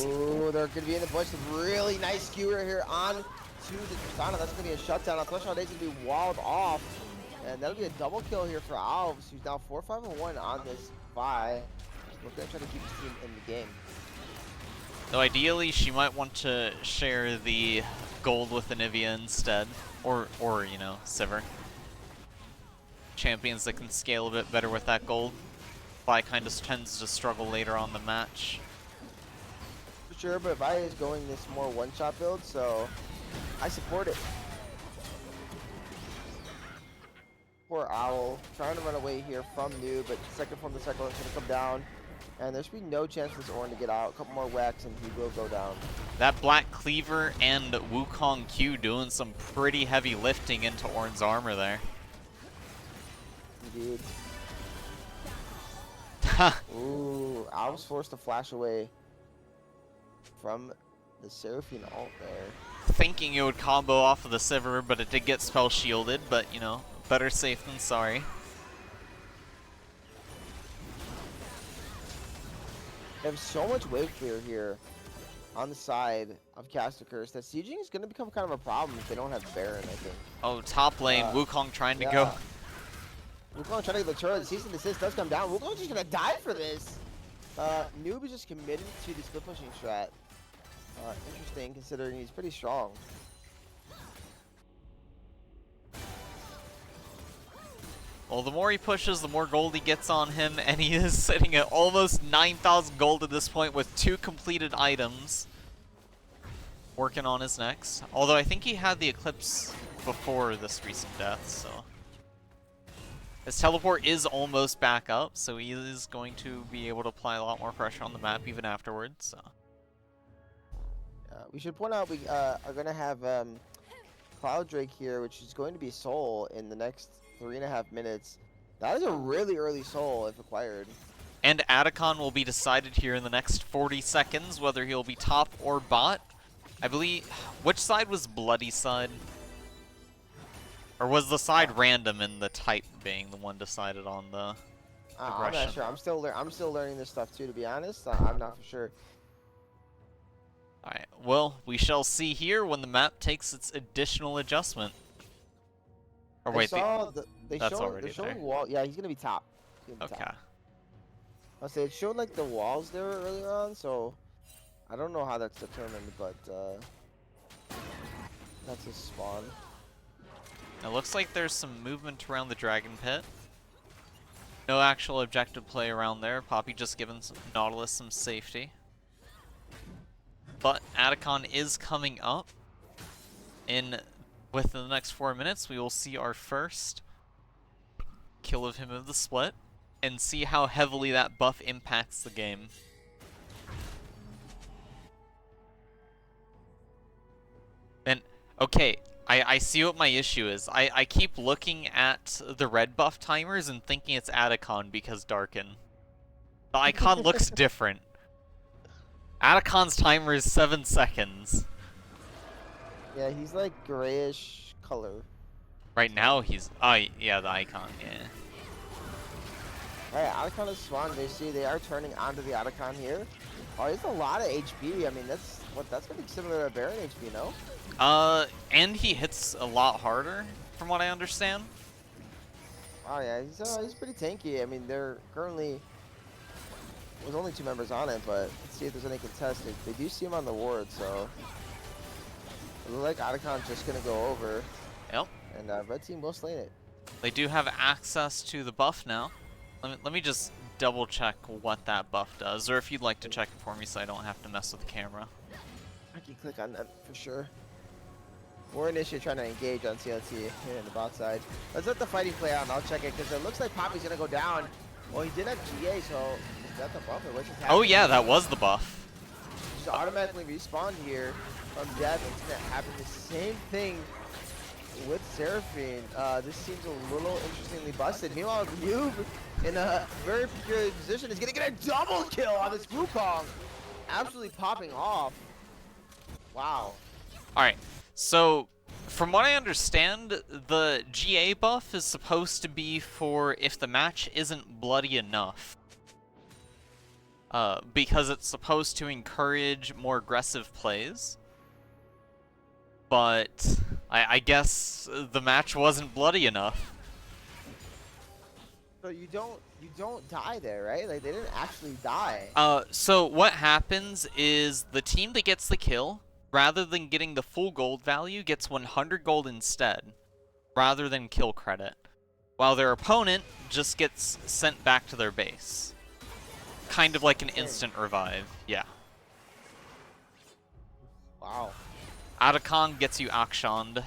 Ooh, they're going to be in the bush. A really nice skewer here on to the Tristana. That's going to be a shutdown. Threshold Days going to be walled off. And that'll be a double kill here for Alves, who's now 4-5-1 on this Vi. We're going to try to keep his team in the game. Though ideally, she might want to share the gold with Anivia instead. Or you know, Sivir. Champions that can scale a bit better with that gold. Vi kind of tends to struggle later on the match. For sure, but Vi is going this more one-shot build, so I support it. Poor Owl, trying to run away here from Noob, but second from the cycle is going to come down. And there should be no chance for this Ornn to get out. A couple more whacks and he will go down. That Black Cleaver and Wukong Q doing some pretty heavy lifting into Ornn's armor there. Indeed. Ooh, I was forced to flash away from the Seraphine ult there. Thinking it would combo off of the Sivir, but it did get spell shielded, but you know, better safe than sorry. They have so much wave clear here on the side of Caster Curse that sieging is going to become kind of a problem if they don't have Baron, I think. Oh, top lane, Wukong trying to go. Wukong trying to get the turret. The cease and desist does come down. Wukong's just going to die for this. Noob is just committed to the split pushing strat. Interesting considering he's pretty strong. Well, the more he pushes, the more gold he gets on him, and he is sitting at almost 9,000 gold at this point with 2 completed items. Working on his next. Although I think he had the Eclipse before this recent death, so... His teleport is almost back up, so he is going to be able to apply a lot more pressure on the map even afterwards, so... We should point out we are going to have Cloud Drake here, which is going to be Soul in the next 3.5 minutes. That is a really early Soul if acquired. And Atacon will be decided here in the next 40 seconds, whether he'll be top or bot. I believe... Which side was Bloody side? Or was the side random and the type being the one decided on the I'm not sure. I'm still learning this stuff too, to be honest. I'm not for sure. Alright, well, we shall see here when the map takes its additional adjustment. Or I wait, saw that's already they're showing there. wall. Yeah, he's gonna be top. He's gonna be Okay. top. I'll say it showed like the walls there earlier on, so I don't know how that's determined, but that's his spawn. It looks like there's some movement around the Dragon Pit. No actual objective play around there. Poppy just giving Nautilus some safety. But Atacon is coming up. Within the next 4 minutes, we will see our first kill of him of the split and see how heavily that buff impacts the game. And, okay, I see what my issue is. I keep looking at the red buff timers and thinking it's Atacon because Darken. The icon looks different. Atacon's timer is 7 seconds. Yeah, he's like grayish color. Right now he's... yeah, the icon, yeah. Alright, Otacon is spawned. They are turning onto the Otacon here. Oh, it's a lot of HP. I mean, that's gonna be similar to Baron HP, no? And he hits a lot harder, from what I understand. Oh yeah, he's pretty tanky. I mean, they're currently... There's only 2 members on it, but let's see if there's any contested. They do see him on the ward, so... It looks like Otacon's just gonna go over. Yep. And red team will slay it. They do have access to the buff now. Let me just double check what that buff does, or if you'd like to check it for me so I don't have to mess with the camera. I can click on that for sure. We're initially trying to engage on CLT here in the bot side. Let's let the fighting play out and I'll check it because it looks like Poppy's gonna go down. Well, he did have GA, so is that the buff or what's just happening? Oh yeah, that was the buff. Just automatically respawned here from death. It's gonna happen the same thing with Seraphine. This seems a little interestingly busted. Meanwhile, Noob in a very good position is gonna get a double kill on this Wukong. Absolutely popping off. Wow. Alright, so from what I understand, the GA buff is supposed to be for if the match isn't bloody enough. Because it's supposed to encourage more aggressive plays. But I guess the match wasn't bloody enough. So you don't die there, right? Like they didn't actually die. So what happens is the team that gets the kill, rather than getting the full gold value, gets 100 gold instead, rather than kill credit, while their opponent just gets sent back to their base. Kind of like an instant revive, yeah. Wow. Atacon gets you actioned.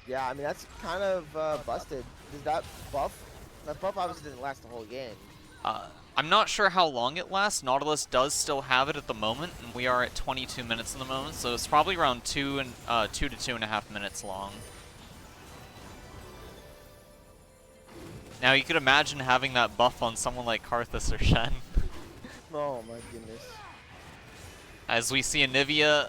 Yeah, I mean that's kind of busted. Does that buff obviously didn't last the whole game. I'm not sure how long it lasts. Nautilus does still have it at the moment, and we are at 22 minutes in the moment, so it's probably around 2 to 2.5 minutes long. Now you could imagine having that buff on someone like Karthus or Shen. Oh my goodness. As we see Anivia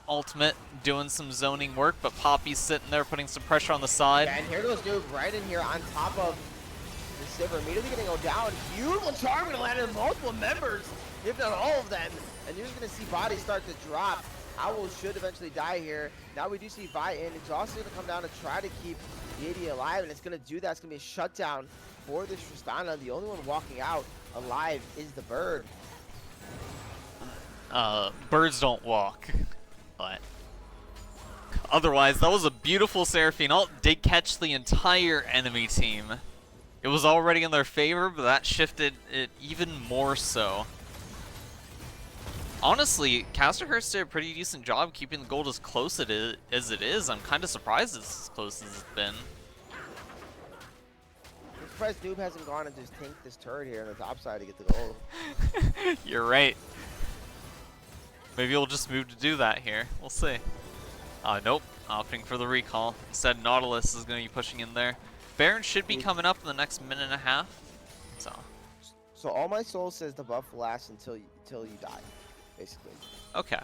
ultimate doing some zoning work, but Poppy's sitting there putting some pressure on the side. Yeah, and here goes Noob right in here on top of the Sivir, immediately gonna go down. Beautiful charm gonna land on multiple members, if not all of them. And you're just gonna see bodies start to drop. Owl should eventually die here. Now we do see Vi in. Exhaust is gonna come down to try to keep the AD alive, and it's gonna do that. It's gonna be a shutdown for this Tristana. The only one walking out alive is the bird. Birds don't walk, but otherwise that was a beautiful Seraphine ult. Did catch the entire enemy team. It was already in their favor, but that shifted it even more so. Honestly, Casterhurst did a pretty decent job keeping the gold as close as it is. I'm kind of surprised it's as close as it's been. I'm surprised Noob hasn't gone and just tanked this turret here on the top side to get the gold. You're right. Maybe we'll just move to do that here. We'll see. Nope. Opting for the recall. Instead, Nautilus is going to be pushing in there. Baron should be coming up in the next minute and a half. So all my soul says the buff lasts until you die, basically. Okay.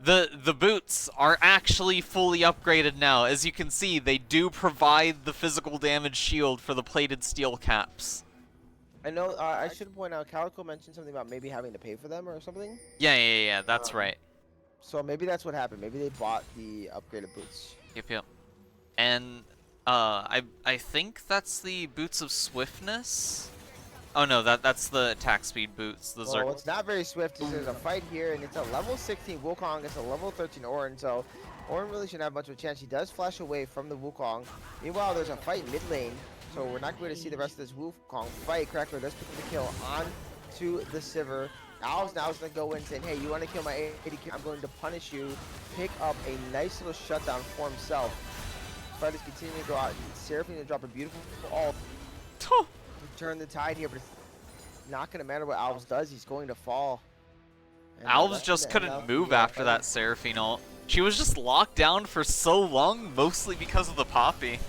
The boots are actually fully upgraded now. As you can see, they do provide the physical damage shield for the plated steel caps. I know, I should point out, Calico mentioned something about maybe having to pay for them or something. Yeah, that's right. So maybe that's what happened. Maybe they bought the upgraded boots. Yep. And I think that's the boots of swiftness. Oh no, that's the attack speed boots. Those are. Well, it's not very swift. There's a fight here, and it's a level 16 Wukong against a level 13 Orin, so Orin really shouldn't have much of a chance. He does flash away from the Wukong. Meanwhile, there's a fight mid lane, so we're not going to see the rest of this Wukong fight. Crackler does pick up the kill on to the Sivir. Al's now is going to go in saying, hey, you want to kill my AD? I'm going to punish you. Pick up a nice little shutdown for himself. Fight is continuing to go out. Seraphine to drop a beautiful ult. Turn the tide here, but it's not going to matter what Alves does. He's going to fall. And, Alves that's just gonna end couldn't up move the, after fight. that Seraphine ult. She was just locked down for so long, mostly because of the Poppy.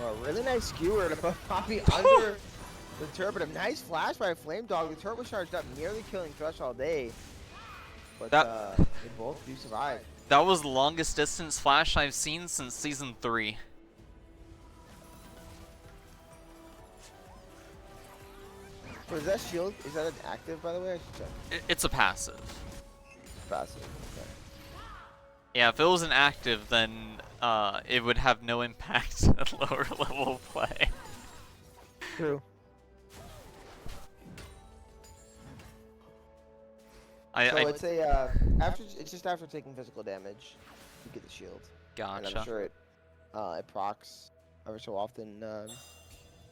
Well, really nice skewer to put Poppy under the turret, but a nice flash by Flame Dog. The turret was charged up, nearly killing Thresh all day. But they both do survive. That was the longest distance flash I've seen since Season 3. So is that shield, is that an active, by the way? I should check. It's a passive. Passive, okay. Yeah, if it was an active, then it would have no impact at lower level play. True. It's a it's just after taking physical damage, you get the shield. Gotcha. And I'm sure it procs ever so often.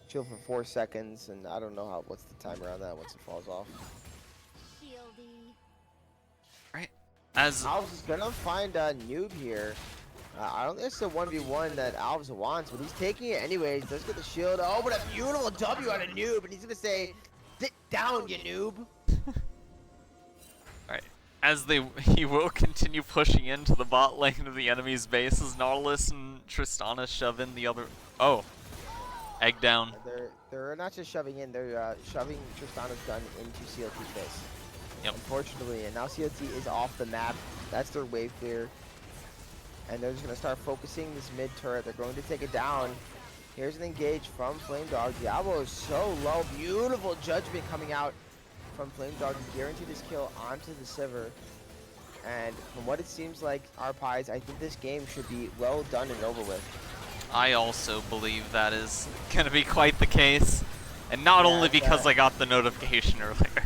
Shield for 4 seconds, and I don't know what's the timer on that once it falls off. Right. As Alves is gonna find a noob here. I don't think it's the 1v1 that Alves wants, but he's taking it anyways. Does get the shield. Oh, but a beautiful W on a noob, and he's gonna say, "Sit down, you noob." Alright. As he will continue pushing into the bot lane of the enemy's base as Nautilus and Tristana shove in the other. Oh. Egg down. They're not just shoving in, they're shoving Tristana's gun into CLT's base. Yep. Unfortunately, and now CLT is off the map. That's their wave clear. And they're just going to start focusing this mid turret. They're going to take it down. Here's an engage from Flame Dog. Diablo is so low. Beautiful judgment coming out from Flame Dog to guarantee this kill onto the Sivir. And from what it seems like, our pies, I think this game should be well done and over with. I also believe that is going to be quite the case. And not only because I got the notification earlier.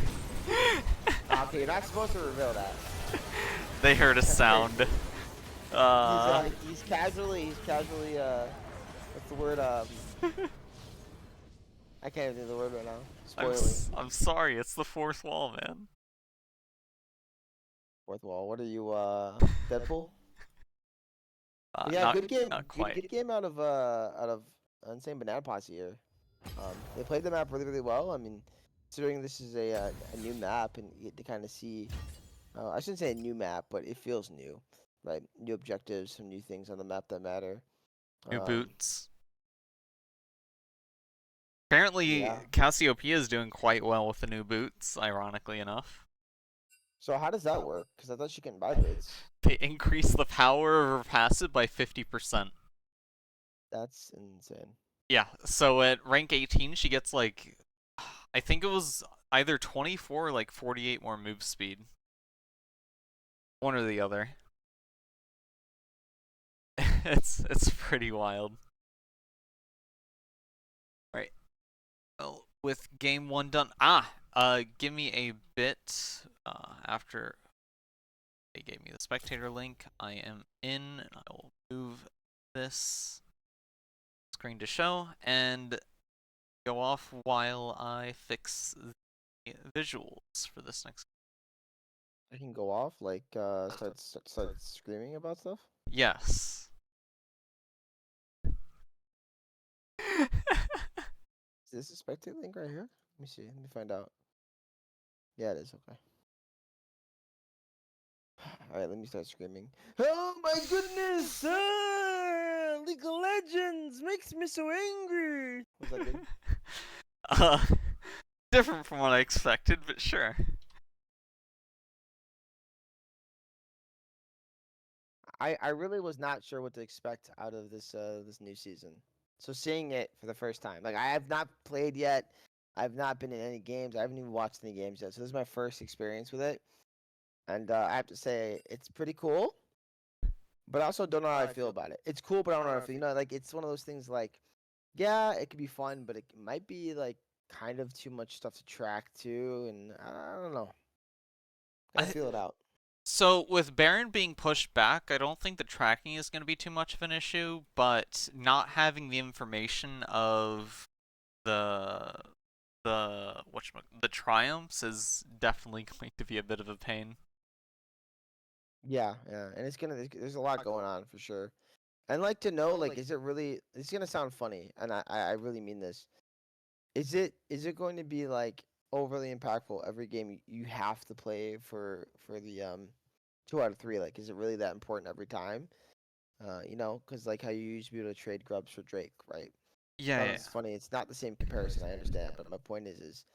Okay, you're not supposed to reveal that. They heard a sound. He's casually, what's the word, I can't even think of the word right now. Spoiling. I'm sorry, it's the fourth wall, man. Fourth wall, what are you, Deadpool? Yeah, not, good game. Not quite. Good game out of Insane Banana Posse here. They played the map really, really well. I mean, considering this is a new map, and you get to kind of see, I shouldn't say a new map, but it feels new, right? New objectives, some new things on the map that matter. New boots. Apparently, Cassiopeia is doing quite well with the new boots, ironically enough. So how does that work? Because I thought she couldn't buy boots. They increase the power of her passive by 50%. That's insane. Yeah, so at rank 18, she gets like, I think it was either 24 or like 48 more move speed. One or the other. It's pretty wild. Right. Well, with game 1 done. Give me a bit after they gave me the spectator link. I am in, and I will move this screen to show and go off while I fix the visuals for this next. I can go off, like, start screaming about stuff? Yes. Is this a spectator link right here? Let me see. Let me find out. Yeah, it is. Okay. All right, let me start screaming. Oh my goodness! League of Legends makes me so angry. Was that good? Different from what I expected, but sure. I really was not sure what to expect out of this this new season. So seeing it for the first time, like I have not played yet, I've not been in any games, I haven't even watched any games yet. So this is my first experience with it, and I have to say it's pretty cool. but I also don't know how I feel about it. It's cool, but I don't know how I feel. You know, like it's one of those things. Like, yeah, it could be fun, but it might be like kind of too much stuff to track too, and I don't know. Gotta I, feel it out. so with Baron being pushed back, I don't think the tracking is going to be too much of an issue, but not having the information of the the triumphs is definitely going to be a bit of a pain. Yeah, yeah, and there's a lot going on for sure. I'd like to know, like, is it really? It's gonna sound funny, and I really mean this. Is it going to be like overly impactful every game you have to play for the 2 out of 3? Like, is it really that important every time? Because like how you used to be able to trade grubs for Drake, right? Yeah, yeah. Sounds funny. It's not the same comparison, I understand, but my point is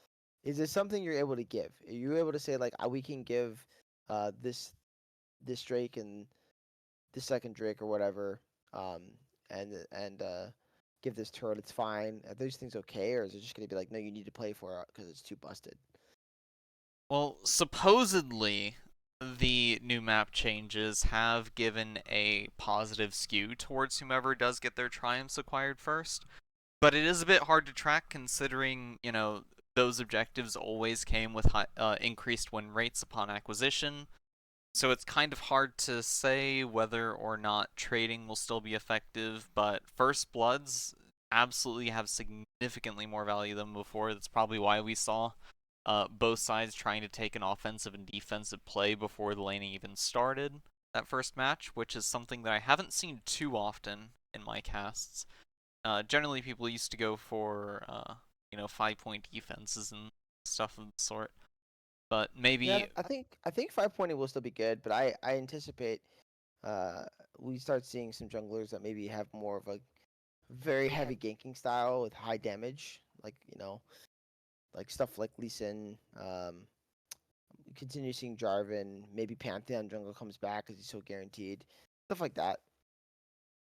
it something you're able to give? Are you able to say like we can give this Drake and the second Drake or whatever, um, and give this turret, it's fine. Are those things okay, or is it just gonna be like, no, you need to play for it because it's too busted? Well, supposedly the new map changes have given a positive skew towards whomever does get their triumphs acquired first. But it is a bit hard to track considering, those objectives always came with increased win rates upon acquisition. So it's kind of hard to say whether or not trading will still be effective, but First Bloods absolutely have significantly more value than before. That's probably why we saw both sides trying to take an offensive and defensive play before the laning even started that first match, which is something that I haven't seen too often in my casts. Generally, people used to go for 5-point defenses and stuff of the sort. But Yeah, maybe, I think 520 will still be good, but I anticipate uh we start seeing some junglers that maybe have more of a very heavy ganking style with high damage, like stuff like Lee Sin, continue seeing Jarvan, maybe Pantheon jungle comes back because he's so guaranteed, stuff like that.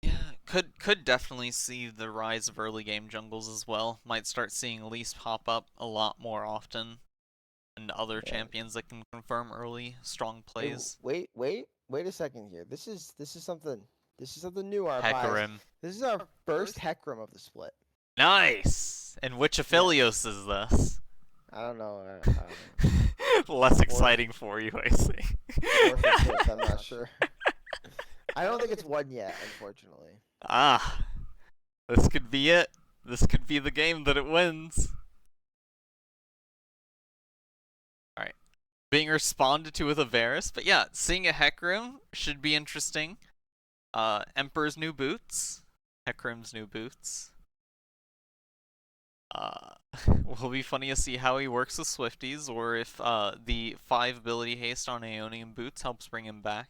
yeah, could definitely see the rise of early game jungles as well. Might start seeing Elise pop up a lot more often, and other Yeah. champions that can confirm early strong Hey, plays. wait a second here. This is something. This is something new, our pies. Hecarim. This is our first Hecarim of the split. Nice! And which Yes. Aphelios is this? I don't know. Less Fourth, exciting for you, I see. fourth or fifth. I'm not sure. I don't think it's one yet, unfortunately. Ah, this could be it. This could be the game that it wins. Alright. Being responded to with a Varus, but yeah, seeing a Hecarim should be interesting. Emperor's new boots. Hecarim's new boots. Uh, will be funny to see how he works with Swifties, or if the 5 ability haste on Aeonian boots helps bring him back.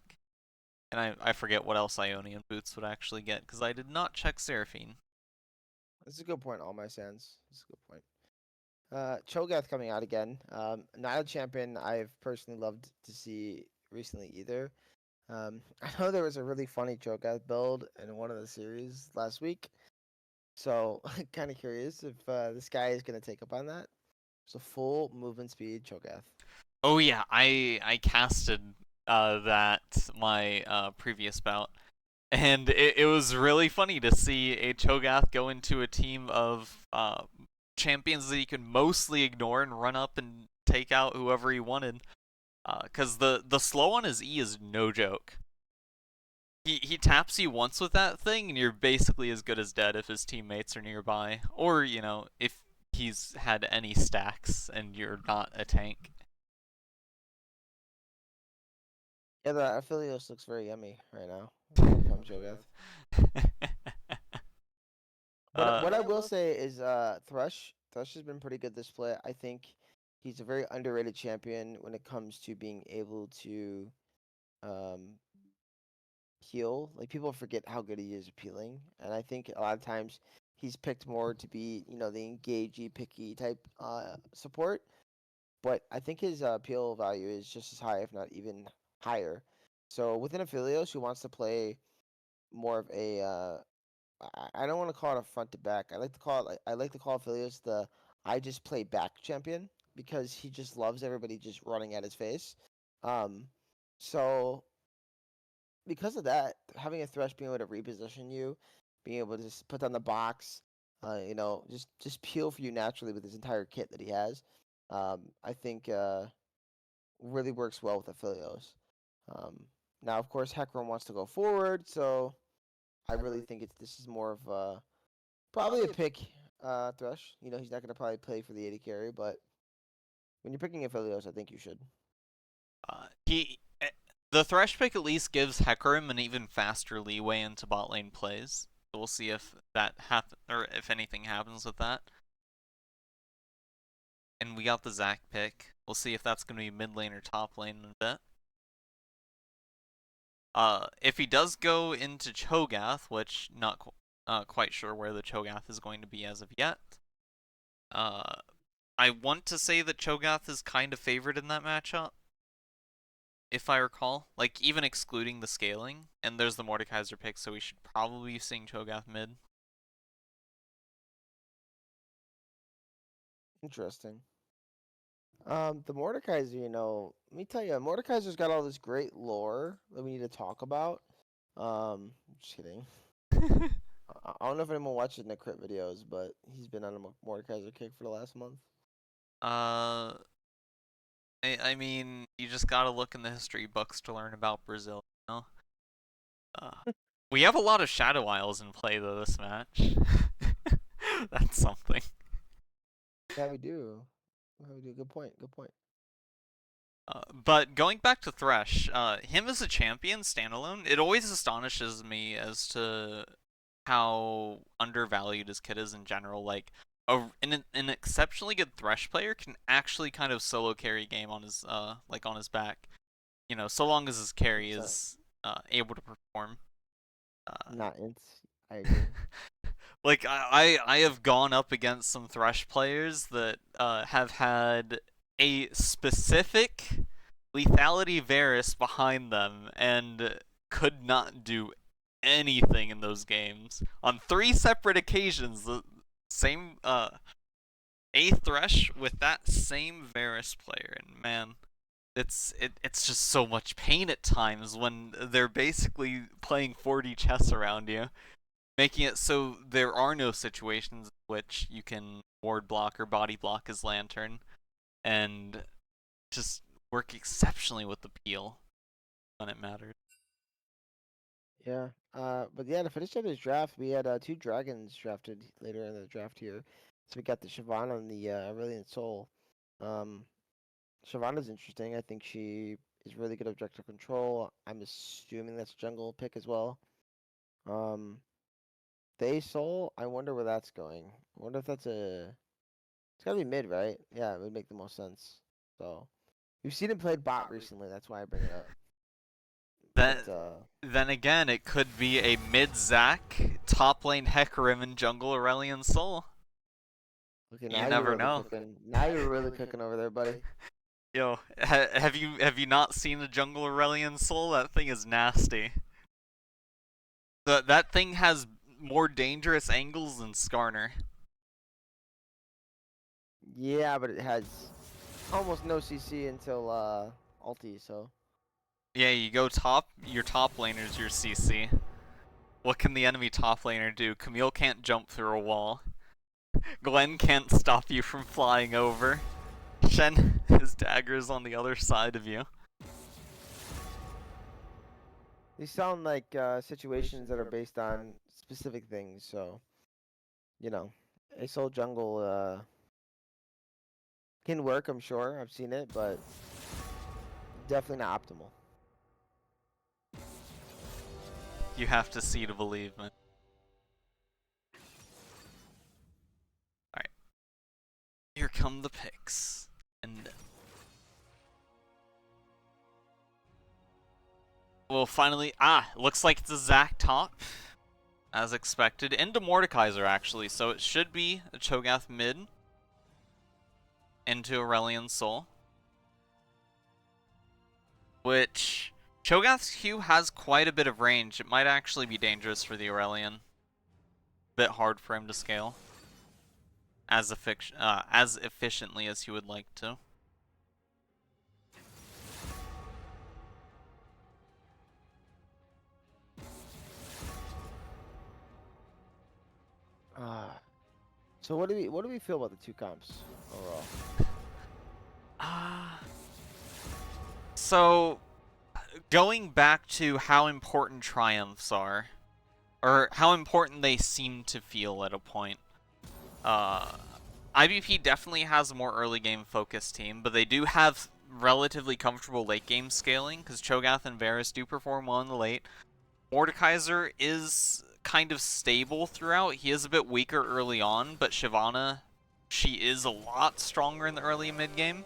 And I forget what else Ionian boots would actually get, because I did not check Seraphine. That's a good point, All My Sands. That's a good point. Cho'Gath coming out again. Not a champion I've personally loved to see recently either. I know there was a really funny Cho'Gath build in one of the series last week, so kind of curious if this guy is gonna take up on that. So full movement speed Cho'Gath. Oh yeah, I casted that my previous bout, and it was really funny to see a Cho'Gath go into a team of champions that he could mostly ignore and run up and take out whoever he wanted. Because the slow on his E is no joke. He taps you once with that thing, and you're basically as good as dead if his teammates are nearby, or if he's had any stacks and you're not a tank. Yeah, the Aphelios looks very yummy right now. If I'm Cho'Gath. But uh, what I will say is Thresh. Thresh has been pretty good this split. I think he's a very underrated champion when it comes to being able to um, heal. Like people forget how good he is at healing, and I think a lot of times he's picked more to be, the engagey, picky type support. But I think his appeal value is just as high, if not even higher. So within Aphelios, who wants to play more of a I don't want to call it a front to back. I like to call Aphelios the I just play back champion because he just loves everybody just running at his face. Um, so because of that, having a Thresh being able to reposition you, being able to just put down the box, just peel for you naturally with his entire kit that he has, I think really works well with Aphelios. Um, Now, of course, Hecarim wants to go forward, so I really think this is more of probably a pick Thresh. He's not going to probably play for the AD carry, but when you're picking Aphelios, I think you should. The Thresh pick at least gives Hecarim an even faster leeway into bot lane plays. So we'll see if that happen or if anything happens with that. And we got the Zac pick. We'll see if that's going to be mid lane or top lane in a bit. If he does go into Cho'Gath, which not quite sure where the Cho'Gath is going to be as of yet. I want to say that Cho'Gath is kind of favored in that matchup, if I recall. Like, even excluding the scaling. And there's the Mordekaiser pick, so we should probably be seeing Cho'Gath mid. Interesting. The Mordekaiser, let me tell you, Mordekaiser's got all this great lore that we need to talk about. Just kidding. I don't know if anyone watches the crit videos, but he's been on a Mordekaiser kick for the last month. I mean, you just gotta look in the history books to learn about Brazil, you know? We have a lot of Shadow Isles in play, though, this match. That's something. Yeah, we do. Good point. Good point. But going back to Thresh, him as a champion standalone, it always astonishes me as to how undervalued his kit is in general. Like, an exceptionally good Thresh player can actually kind of solo carry game on his on his back. So long as his carry is able to perform. Not int. I agree. Like I have gone up against some Thresh players that have had a specific lethality Varus behind them and could not do anything in those games. On 3 separate occasions, the same a Thresh with that same Varus player, and man, it's just so much pain at times when they're basically playing 4D chess around you, making it so there are no situations in which you can ward block or body block his Lantern, and just work exceptionally with the peel when it matters. Yeah. But yeah, to finish up this draft, we had 2 dragons drafted later in the draft here. So we got the Shyvana and the Aurelion Soul. Shyvana's interesting. I think she is really good at objective control. I'm assuming that's a jungle pick as well. They Soul, I wonder where that's going. I wonder if that's it's gotta be mid, right? Yeah, it would make the most sense. So we've seen him play bot recently. That's why I bring it up. Then, But then again, it could be a mid Zac, top lane Hecarim, and jungle Aurelion Soul. okay, You now you're never really know. cooking. Now you're really cooking over there, buddy. Yo, have you not seen the jungle Aurelion Soul? That thing is nasty. That thing has more dangerous angles than Skarner. Yeah, but it has almost no CC until ulti, so Yeah, you go top, your top laner's your CC. What can the enemy top laner do? Camille can't jump through a wall. Glenn can't stop you from flying over. Shen, his dagger's on the other side of you. these sound like situations that are based on specific things. So a soul jungle can work. I'm sure I've seen it, but definitely not optimal. You have to see to believe, man. Alright. Here come the picks. And well, finally, looks like it's a Zac top, as expected, into Mordekaiser actually, so it should be a Cho'Gath mid into Aurelion Soul, which Cho'Gath's Q has quite a bit of range. It might actually be dangerous for the Aurelion. Bit hard for him to scale as efficiently as he would like to. So what do we feel about the two comps overall? Uh, so, going back to how important triumphs are, or how important they seem to feel at a point, uh, IBP definitely has a more early game focused team, but they do have relatively comfortable late game scaling, because Cho'Gath and Varus do perform well in the late. Mordekaiser is kind of stable throughout. He is a bit weaker early on, but Shyvana, she is a lot stronger in the early and mid game.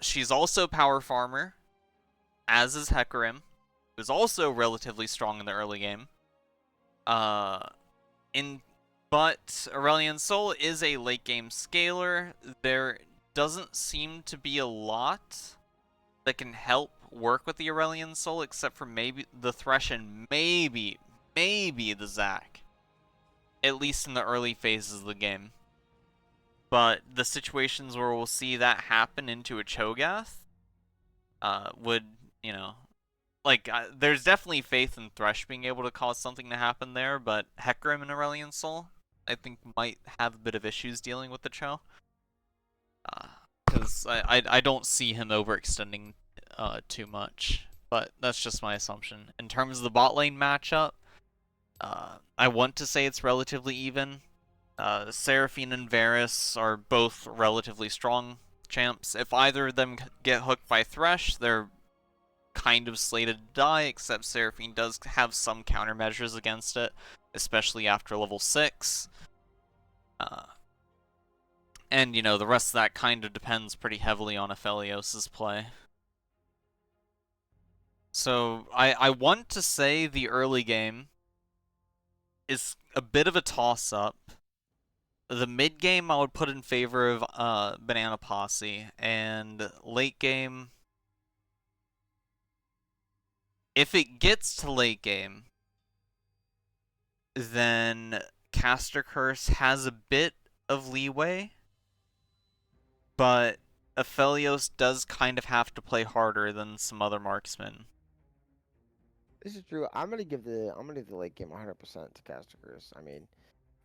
She's also power farmer, as is Hecarim, who is also relatively strong in the early game. Uh, in But Aurelion Sol is a late game scaler. There doesn't seem to be a lot that can help work with the Aurelion Sol, except for maybe the Thresh and maybe the Zac. At least in the early phases of the game. But the situations where we'll see that happen into a Cho'Gath would, you know, like, there's definitely faith in Thresh being able to cause something to happen there, but Hecarim and Aurelion Sol, I think, might have a bit of issues dealing with the Cho. Because I don't see him overextending too much, but that's just my assumption. In terms of the bot lane matchup, I want to say it's relatively even. Seraphine and Varus are both relatively strong champs. If either of them get hooked by Thresh, they're kind of slated to die, except Seraphine does have some countermeasures against it, especially after level 6. And, you know, the rest of that kind of depends pretty heavily on Aphelios' play. So, I want to say the early game is a bit of a toss-up. The mid game I would put in favor of Banana Posse, and late game, if it gets to late game, then Caster Curse has a bit of leeway, but Aphelios does kind of have to play harder than some other marksmen. This is true. I'm gonna give the late game 100% to Castakers. I mean,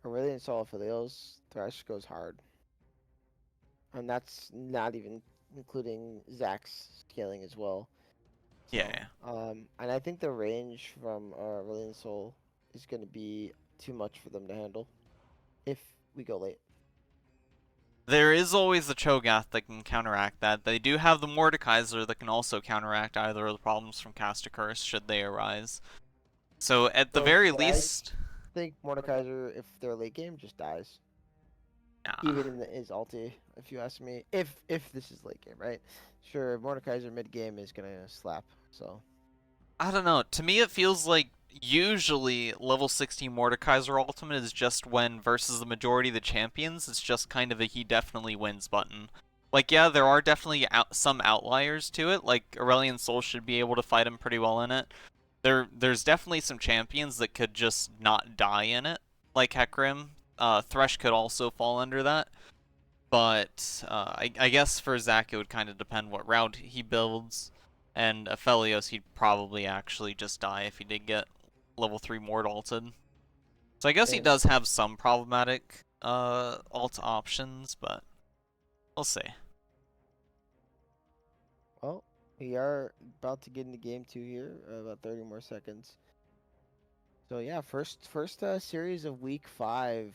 Aurelion Sol Aphelios, Thresh goes hard. And that's not even including Zach's scaling as well. So, Yeah. and I think the range from Aurelion Sol is going to be too much for them to handle if we go late. There is always the Cho'Gath that can counteract that. They do have the Mordekaiser that can also counteract either of the problems from Caster Curse should they arise. So at the So, very yeah, least, I think Mordekaiser, if they're late game, just dies. Even in his ulti, if you ask me. If this is late game, right? Sure, Mordekaiser mid game is gonna slap. So I don't know. To me, it feels like usually level 16 Mordekaiser ultimate is just when versus the majority of the champions, it's just kind of a he definitely wins button. Like, yeah, there are definitely some outliers to it. Like, Aurelion Sol should be able to fight him pretty well in it. There's definitely some champions that could just not die in it, like Hecarim. Thresh could also fall under that. But I guess for Zac, it would kind of depend what route he builds. And Aphelios, he'd probably actually just die if he did get level 3 Mord ulted. So I guess he and does have some problematic ult options, but we'll see. well, we are about to get into game 2 here. About 30 more seconds. So yeah, first series of week 5,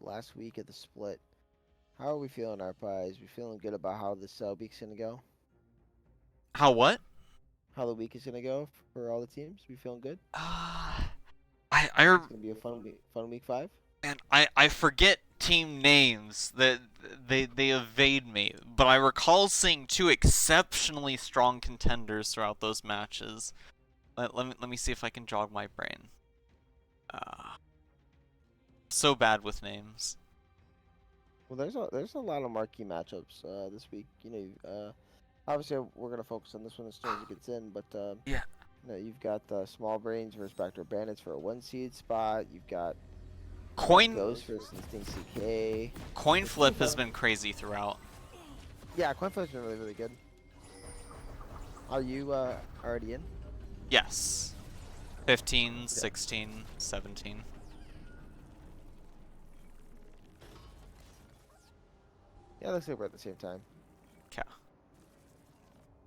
last week of the split. How are we feeling, our pies? We feeling good about how this week's gonna go? How what? How the week is gonna go for all the teams? We feeling good? I It's gonna be a fun week 5. man, I forget team names that they evade me, but I recall seeing two exceptionally strong contenders throughout those matches. Let me see if I can jog my brain. So bad with names. Well, there's a lot of marquee matchups this week. Obviously we're gonna focus on this one as soon as it gets in, but Yeah. you've got Small Brains versus Backdoor Bandits for a 1 seed spot. You've got Coin Ghost versus Instinct CK. Coin flip has been crazy throughout. Yeah, coin flip's been really good. Are you already in? Yes. 15, 16, 17. Yeah, looks like we're at the same time. Okay.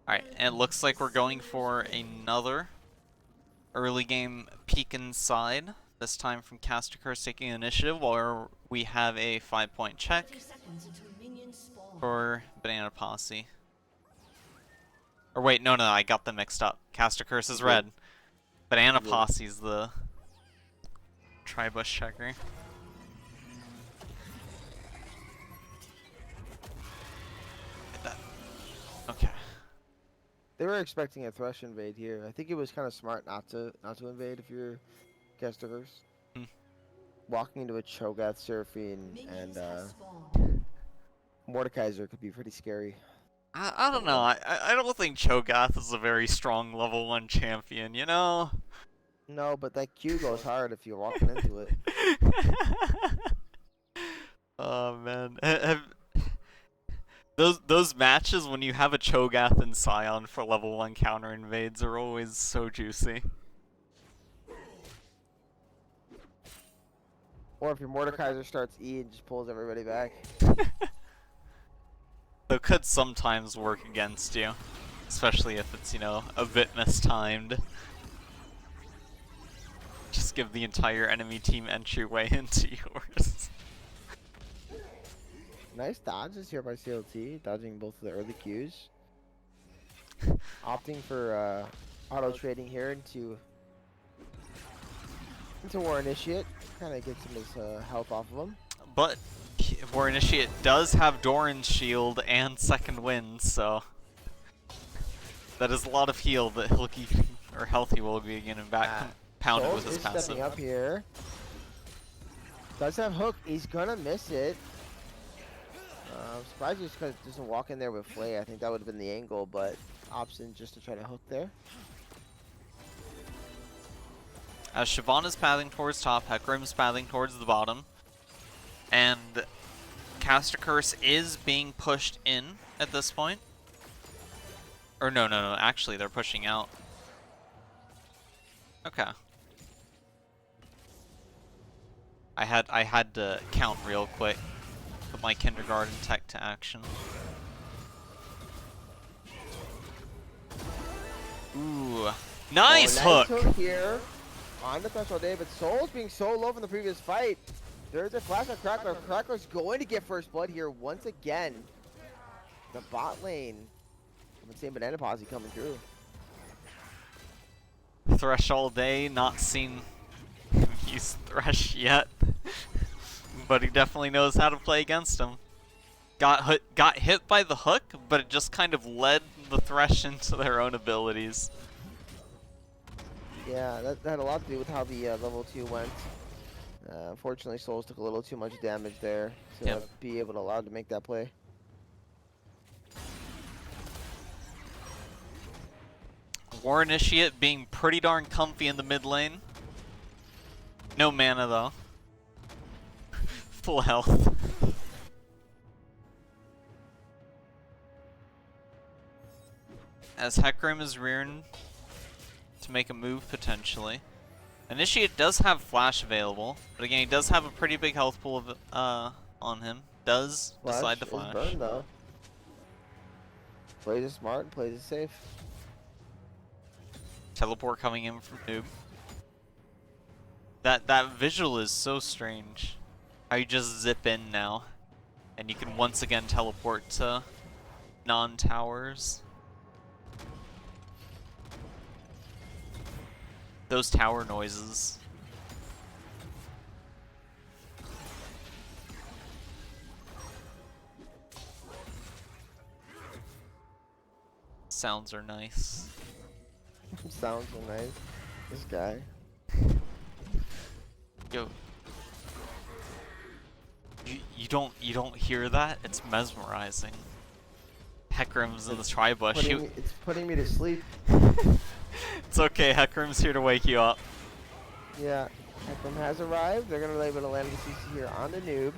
Alright, and it looks like we're going for another early game peek inside. This time from Caster Curse taking initiative, while we have a 5-point check 30 seconds until minions spawn. for Banana Posse. Or wait, no, I got them mixed up. Caster Curse is red. Banana Posse's the Tribush checker. Okay. They were expecting a Thresh invade here. I think it was kind of smart not to invade if you're Kestikers. Hmm. Walking into a Cho'Gath Seraphine and Minions have spawned. Mordekaiser could be pretty scary. I don't know. I don't think Cho'Gath is a very strong level 1 champion, you know? No, but that Q goes hard if you're walking into it. Oh man, those matches when you have a Cho'Gath and Scion for level 1 counter invades are always so juicy. Or if your Mordekaiser starts E and just pulls everybody back. Though could sometimes work against you, especially if it's, you know, a bit mistimed. Just give the entire enemy team entryway into yours. Nice dodges here by CLT, dodging both of the early Qs. Opting for auto trading here into War Initiate, kind of gets him his health off of him. But War Initiate does have Doran's shield and second wind, so that is a lot of heal that he'll keep, or health he will be getting back pounded with his passive. Stepping up here. Does have hook. He's gonna miss it. I'm surprised he just doesn't walk in there with Flay. I think that would have been the angle, but opts in just to try to hook there. As Siobhan is pathing towards top, Hecarim's pathing towards the bottom, and Caster Curse is being pushed in at this point. Or no, actually they're pushing out. Okay. I had to count real quick. Put my kindergarten tech to action. Ooh. Nice hook! Nice hook here on the threshold day, but Soul's being so low from the previous fight. There's a flash on Crackler. Crackler's going to get first blood here once again. The bot lane. I'm the same Banana Posse coming through. Thresh all day, not seen him use Thresh yet. But he definitely knows how to play against him. Got hit by the hook, but it just kind of led the Thresh into their own abilities. Yeah, that had a lot to do with how the level 2 went. Unfortunately, Souls took a little too much damage there to be able to allow to make that play. War Initiate being pretty darn comfy in the mid lane. No mana though. Full health. As Hecarim is rearing to make a move potentially. Initiate does have flash available, but again he does have a pretty big health pool of, on him. Does decide to flash. Burn, though. Plays it smart, plays it safe. Teleport coming in from noob. That visual is so strange. How you just zip in now, and you can once again teleport to non-towers. Those tower noises. Sounds are nice. Sounds so nice. This guy. Yo. You don't hear that? It's mesmerizing. Hecarim's in the Tribush. It's putting me to sleep. It's okay, Hecarim's here to wake you up. Yeah, Hecarim has arrived. They're gonna be able to land the CC here on the noob.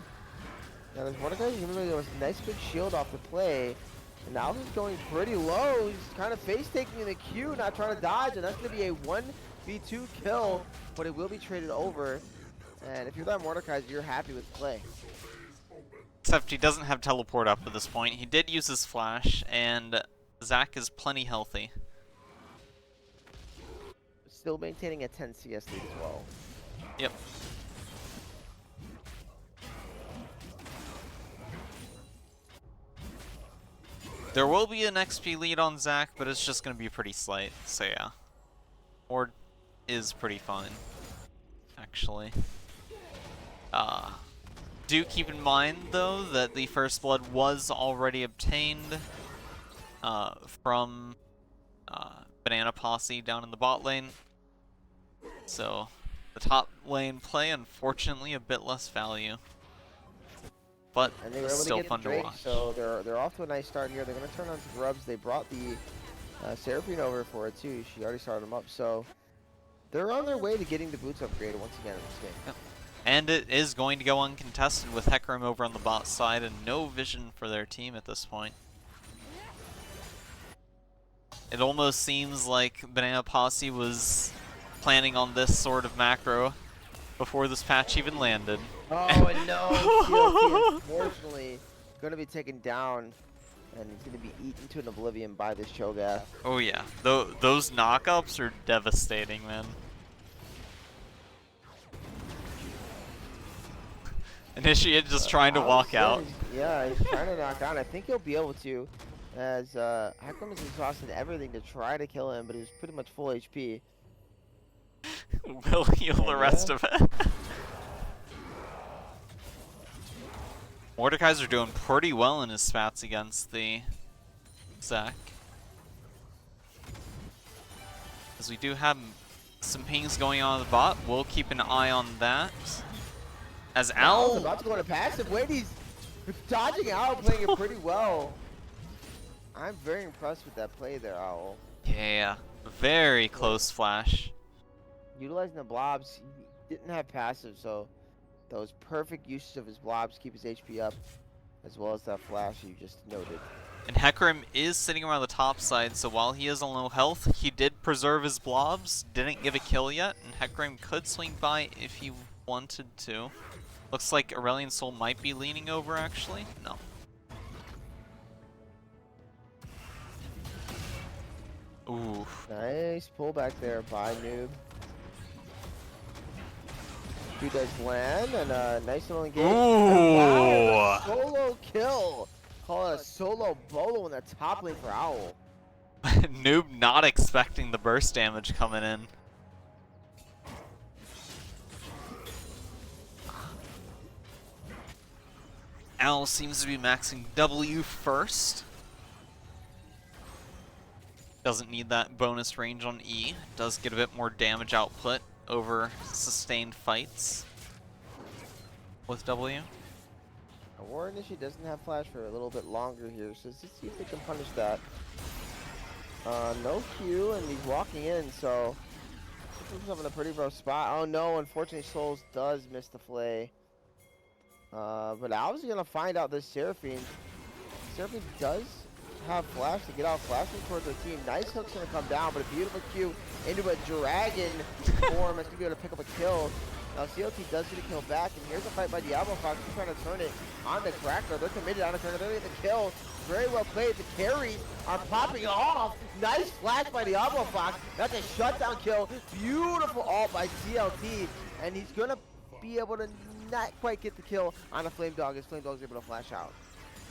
Now there's Mordekaiser giving him a nice big shield off the play. And now he's going pretty low. He's kind of face taking in the queue, not trying to dodge, and that's gonna be a 1v2 kill, but it will be traded over. And if you're that Mordekaiser, you're happy with play. Except he doesn't have teleport up at this point. He did use his flash, and Zac is plenty healthy. Still maintaining a 10 CS lead as well. Yep. There will be an XP lead on Zac, but it's just going to be pretty slight, so yeah. Ward is pretty fine, actually. Do keep in mind, though, that the First Blood was already obtained from Banana Posse down in the bot lane. So, the top lane play, unfortunately, a bit less value. But And they were able still to get fun the Drake, to watch. so they're off to a nice start here. They're going to turn on to Grubs. They brought the Seraphine over for it, too. She already started them up, so they're on their way to getting the boots upgraded once again in this game. Yep. And it is going to go uncontested with Hecarim over on the bot side and no vision for their team at this point. It almost seems like Banana Posse was planning on this sort of macro before this patch even landed. Oh, and no, TLT is unfortunately going to be taken down, and he's going to be eaten to an oblivion by this Cho'Gath. Oh yeah, those knockups are devastating, man. Initiate just trying to walk out. Yeah, he's trying to knock down. I think he'll be able to, as Hecarim has exhausted everything to try to kill him, but he was pretty much full HP. Will heal the rest of it. Mordekaiser doing pretty well in his spats against the Zac. As we do have some pings going on in the bot, we'll keep an eye on that. As Owl's Owl... about to go into passive. Wait, he's dodging out, playing it pretty well. I'm very impressed with that play there, Owl. Yeah, very close flash. Utilizing the blobs, he didn't have passive, so those perfect uses of his blobs keep his HP up, as well as that flash you just noted. And Hecarim is sitting around the top side, so while he is on low health, he did preserve his blobs, didn't give a kill yet, and Hecarim could swing by if he wanted to. Looks like Aurelion Sol might be leaning over, actually. No. Ooh. Nice pullback there by Noob. Dude does land, and a nice little engage. Ooh. Wow, solo kill. Call it a solo bolo in the top lane for Owl. Noob not expecting the burst damage coming in. Owl seems to be maxing W first. Doesn't need that bonus range on E. Does get a bit more damage output over sustained fights with W. War Initiate doesn't have flash for a little bit longer here, so let's just see if they can punish that. No Q, and he's walking in, so he's having a pretty rough spot. Oh no, unfortunately Souls does miss the flay. But Owl's gonna find out this Seraphine. Seraphine does have flash to get out, flashing towards the team. Nice hook's gonna come down, but a beautiful Q into a dragon form that's gonna be able to pick up a kill. Now CLT does get a kill back, and here's a fight by Diablo Fox. He's trying to turn it on the Cracker. They're committed on the turn. They're gonna get the kill. Very well played. The carries are popping off. Nice flash by Diablo Fox. That's a shutdown kill. Beautiful ult by CLT, and he's gonna be able to not quite get the kill on a Flame Dog, as Flame Dog's able to flash out.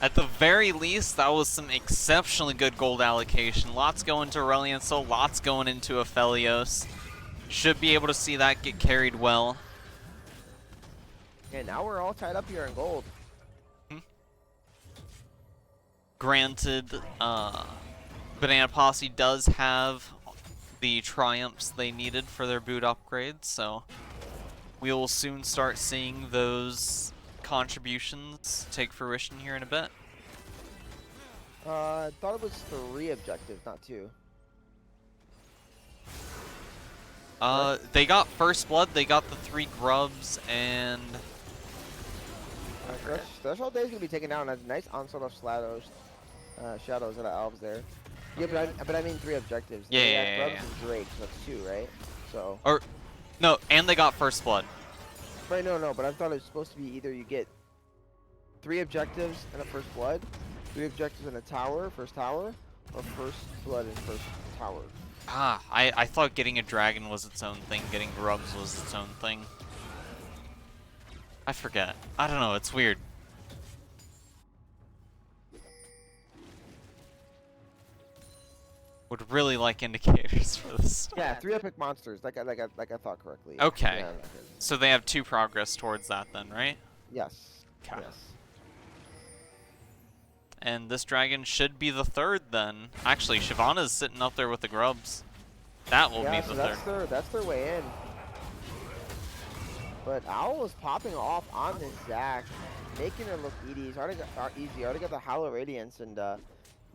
At the very least, that was some exceptionally good gold allocation. Lots going to Aurelion Sol, lots going into Aphelios. Should be able to see that get carried well. And now we're all tied up here in gold. Granted, Banana Posse does have the triumphs they needed for their boot upgrades, so we will soon start seeing those contributions take fruition here in a bit. I thought it was 3 objectives, not 2. They got First Blood, they got the 3 grubs, and... Threshold Day is going to be taken down. That's a nice onslaught of shadows out of elves there. Yeah, but I mean 3 objectives. Yeah. Grubs and Drake, so that's 2, right? So. Or, no, and they got First Blood. Right, no, but I thought it was supposed to be either you get 3 objectives and a first blood, 3 objectives and a tower, first tower, or first blood and first tower. Ah, I thought getting a dragon was its own thing, getting grubs was its own thing. I forget. I don't know, it's weird. Would really like indicators for this. Yeah, 3 epic monsters, like I thought correctly. Okay. Yeah, So they have 2 progress towards that then, right? yes. Okay. Yes. And this dragon should be the 3rd then. Actually, Shyvana's sitting up there with the grubs. That will Yeah, be so the 3rd. that's their way in. But Owl is popping off on this Zac, making her look easy. He's already got the Hollow Radiance, and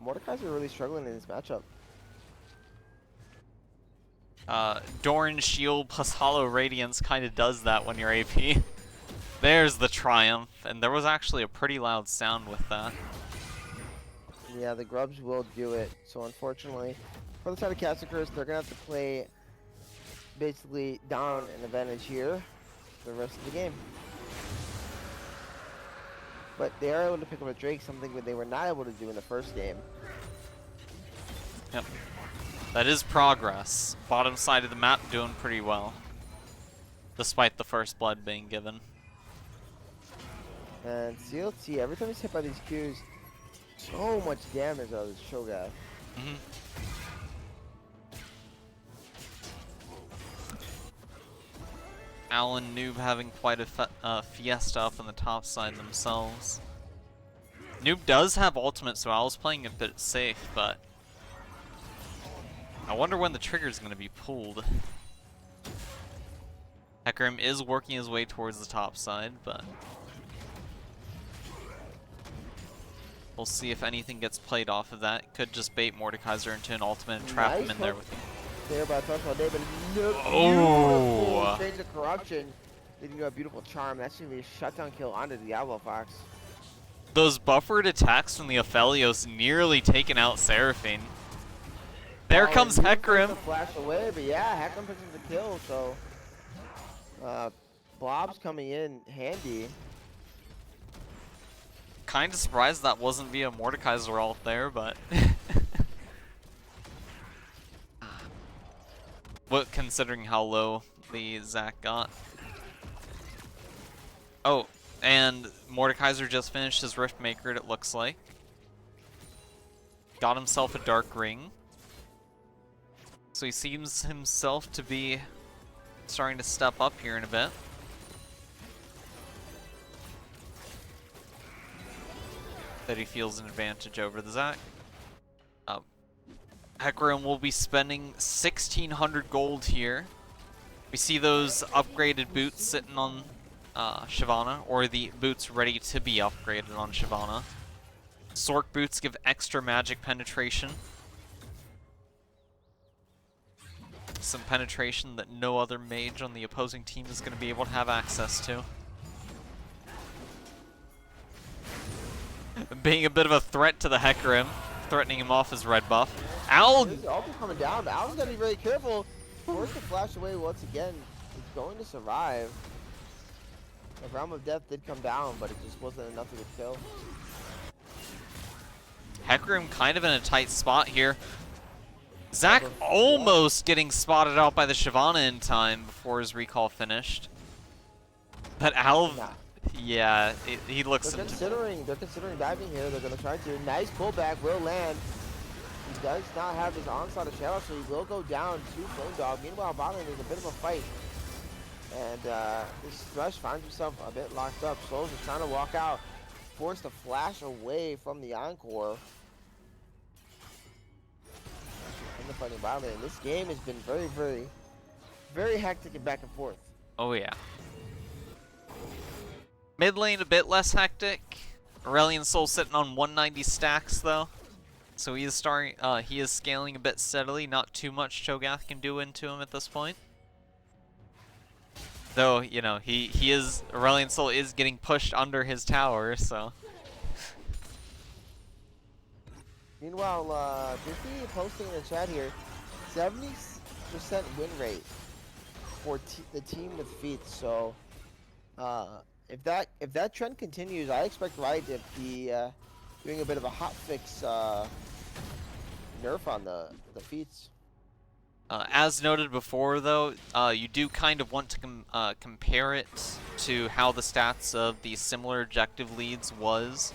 Mordekaiser really struggling in this matchup. Doran Shield plus Hollow Radiance kind of does that when you're AP. There's the triumph, and there was actually a pretty loud sound with that. Yeah, the grubs will do it. So unfortunately, for the side of Cassacres, they're gonna have to play basically down an advantage here for the rest of the game. But they are able to pick up a Drake, something that they were not able to do in the first game. Yep. That is progress. Bottom side of the map doing pretty well. Despite the first blood being given. And CLT, every time he's hit by these Qs, so much damage out of this Shogun. Mm-hmm. Al and Noob having quite a fiesta up on the top side themselves. Noob does have ultimate, so Al's playing a bit safe, but I wonder when the trigger's going to be pulled. Hecarim is working his way towards the top side, but we'll see if anything gets played off of that. Could just bait Mordekaiser into an ultimate and trap him in there with him. There by touch all day, but no, Oh! Change of corruption, leading to a beautiful charm. That's gonna be a shutdown kill onto the Diablo Fox. Those buffered attacks from the Aphelios nearly taken out Seraphine. There comes Hecarim. Flash away, but yeah, Hecarim picks up the kill. So, Blob's coming in handy. Kind of surprised that wasn't via Mordekaiser ult there, but what, considering how low the Zac got. Oh, and Mordekaiser just finished his Riftmaker, it looks like. Got himself a Dark Ring. So he seems himself to be starting to step up here in a bit. That he feels an advantage over the Zac. Hecarim will be spending 1,600 gold here. We see those upgraded boots sitting on Shyvana, or the boots ready to be upgraded on Shyvana. Sork boots give extra magic penetration. Some penetration that no other mage on the opposing team is going to be able to have access to. Being a bit of a threat to the Hecarim, threatening him off his red buff. Al! This is also coming down, but Al's gotta be very careful. Forced to flash away once again. He's going to survive. The Realm of Death did come down, but it just wasn't enough to kill. Hecarim kind of in a tight spot here. Zac almost getting spotted out by the Shyvana in time before his recall finished. But Al, yeah, he looks. They're considering diving here. They're gonna try to. Nice pullback, will land. He does not have his onslaught of shadow, so he will go down to Flame Dog. Meanwhile, bottom there's a bit of a fight, and this Thresh finds himself a bit locked up. Souls is trying to walk out, forced to flash away from the Encore. In the fighting bottom lane. This game has been very, very, very hectic and back and forth. Oh yeah. Mid lane a bit less hectic. Aurelion Soul sitting on 190 stacks though, so he is starting. He is scaling a bit steadily. Not too much Cho'Gath can do into him at this point. Though you know he is Aurelion Soul is getting pushed under his tower, so. Meanwhile, Biffy posting in the chat here, 70% win rate for the team with feats. So, if that trend continues, I expect Riot to be doing a bit of a hotfix nerf on the feats. As noted before, though, you do kind of want to compare it to how the stats of the similar objective leads was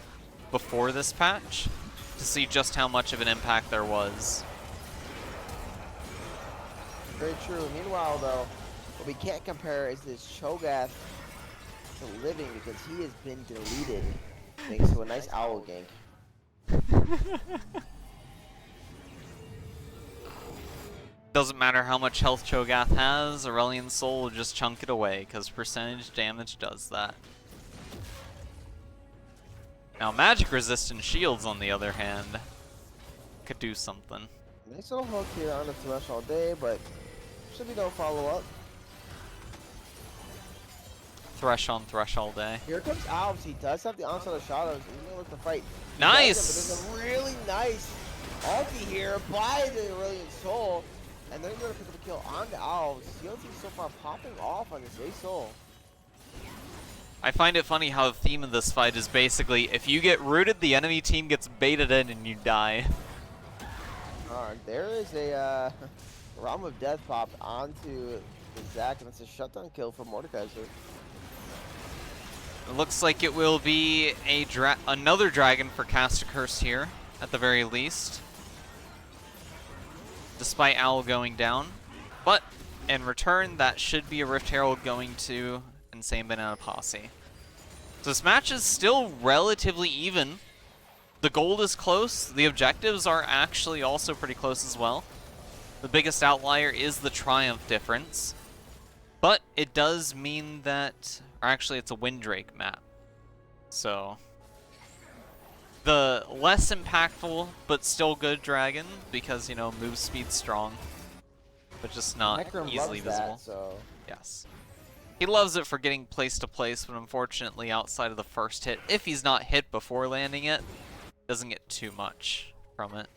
before this patch to see just how much of an impact there was. Very true. Meanwhile, though, what we can't compare is this Cho'Gath to living because he has been deleted thanks to a nice owl gank. Doesn't matter how much health Cho'Gath has, Aurelion Sol will just chunk it away, because percentage damage does that. Now magic resistant shields, on the other hand, could do something. Nice little hook here on the Thresh all day, but should be no follow-up. Thresh on Thresh all day. Here comes Alves. He does have the onslaught of shadows. He's gonna look to fight. He Nice! does it, but there's a really nice ulti here by the Aurelion Sol. And they're going to pick up a kill on the Alves. CLT so far popping off on this Ace-Sol. I find it funny how the theme of this fight is basically, if you get rooted, the enemy team gets baited in and you die. There is a Realm of Death popped onto the Zac, and it's a shutdown kill for Mordekaiser. It looks like it will be another dragon for Cast a Curse here, at the very least. Despite Owl going down. But in return, that should be a Rift Herald going to Insane Banana Posse. So this match is still relatively even. The gold is close. The objectives are actually also pretty close as well. The biggest outlier is the Triumph difference. But it does mean that, or actually it's a Windrake map. So the less impactful, but still good dragon, because, you know, move speed's strong, but just not easily visible. So. Yes. He loves it for getting place to place, but unfortunately outside of the first hit, if he's not hit before landing it, doesn't get too much from it.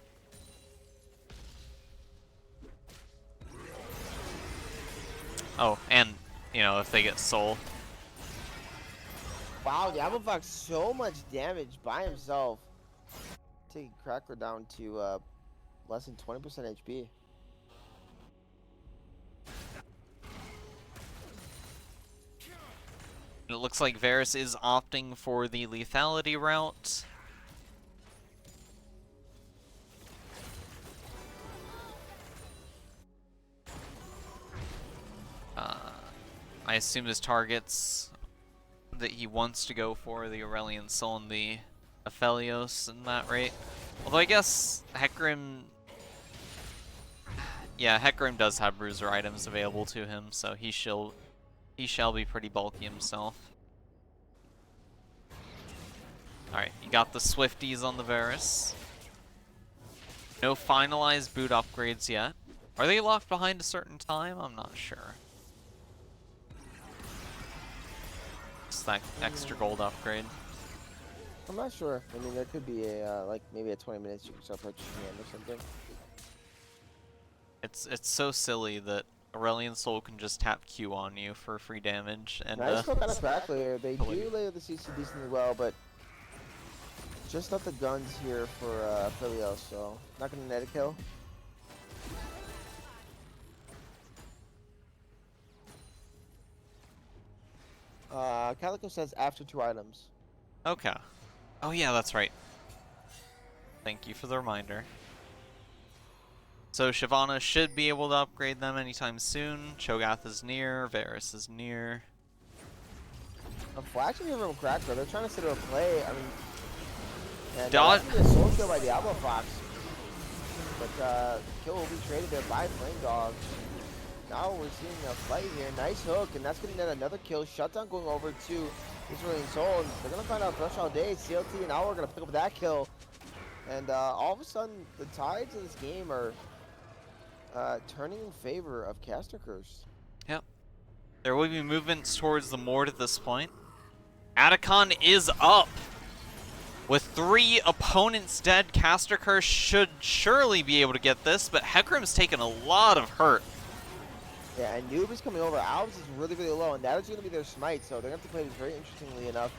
Oh, and, you know, if they get soul. Wow, Diablofox so much damage by himself. Taking Cracker down to less than 20% HP. It looks like Varus is opting for the lethality route. I assume his targets that he wants to go for the Aurelion Sol and the Aphelios in that rate. Although I guess Hecarim... Yeah, Hecarim does have bruiser items available to him, so he shall be pretty bulky himself. Alright, you got the Swifties on the Varus. No finalized boot upgrades yet. Are they locked behind a certain time? I'm not sure. Just that extra gold upgrade. I'm not sure. I mean, there could be a like maybe at 20 minutes you can start purchasing them or something. It's so silly that Aurelion Sol can just tap Q on you for free damage. And nice look at a back layer. They do layer the CC decently well, but just not the guns here for Philios, so not gonna net a kill. Calico says after 2 items. Okay. Oh yeah, that's right. Thank you for the reminder. So Shyvana should be able to upgrade them anytime soon. Cho'Gath is near, Varus is near. I'm flashing here from Cracker. They're trying to sit a play. I mean, and Dot. a soul kill by Diablofox, but the kill will be traded there by Flame Dog. Now we're seeing a fight here. Nice hook, and that's going to net another kill. Shutdown going over to Aurelion Sol, and they're going to find out Thresh all day. CLT and now we're going to pick up that kill. And all of a sudden, the tides of this game are turning in favor of Caster Curse. Yep. There will be movements towards the Mord at this point. Atacon is up. With 3 opponents dead, Caster Curse should surely be able to get this, but Hecarim's taken a lot of hurt. Yeah, and Noob is coming over. Alves is really, really low, and that is going to be their smite, so they're going to have to play this very interestingly enough.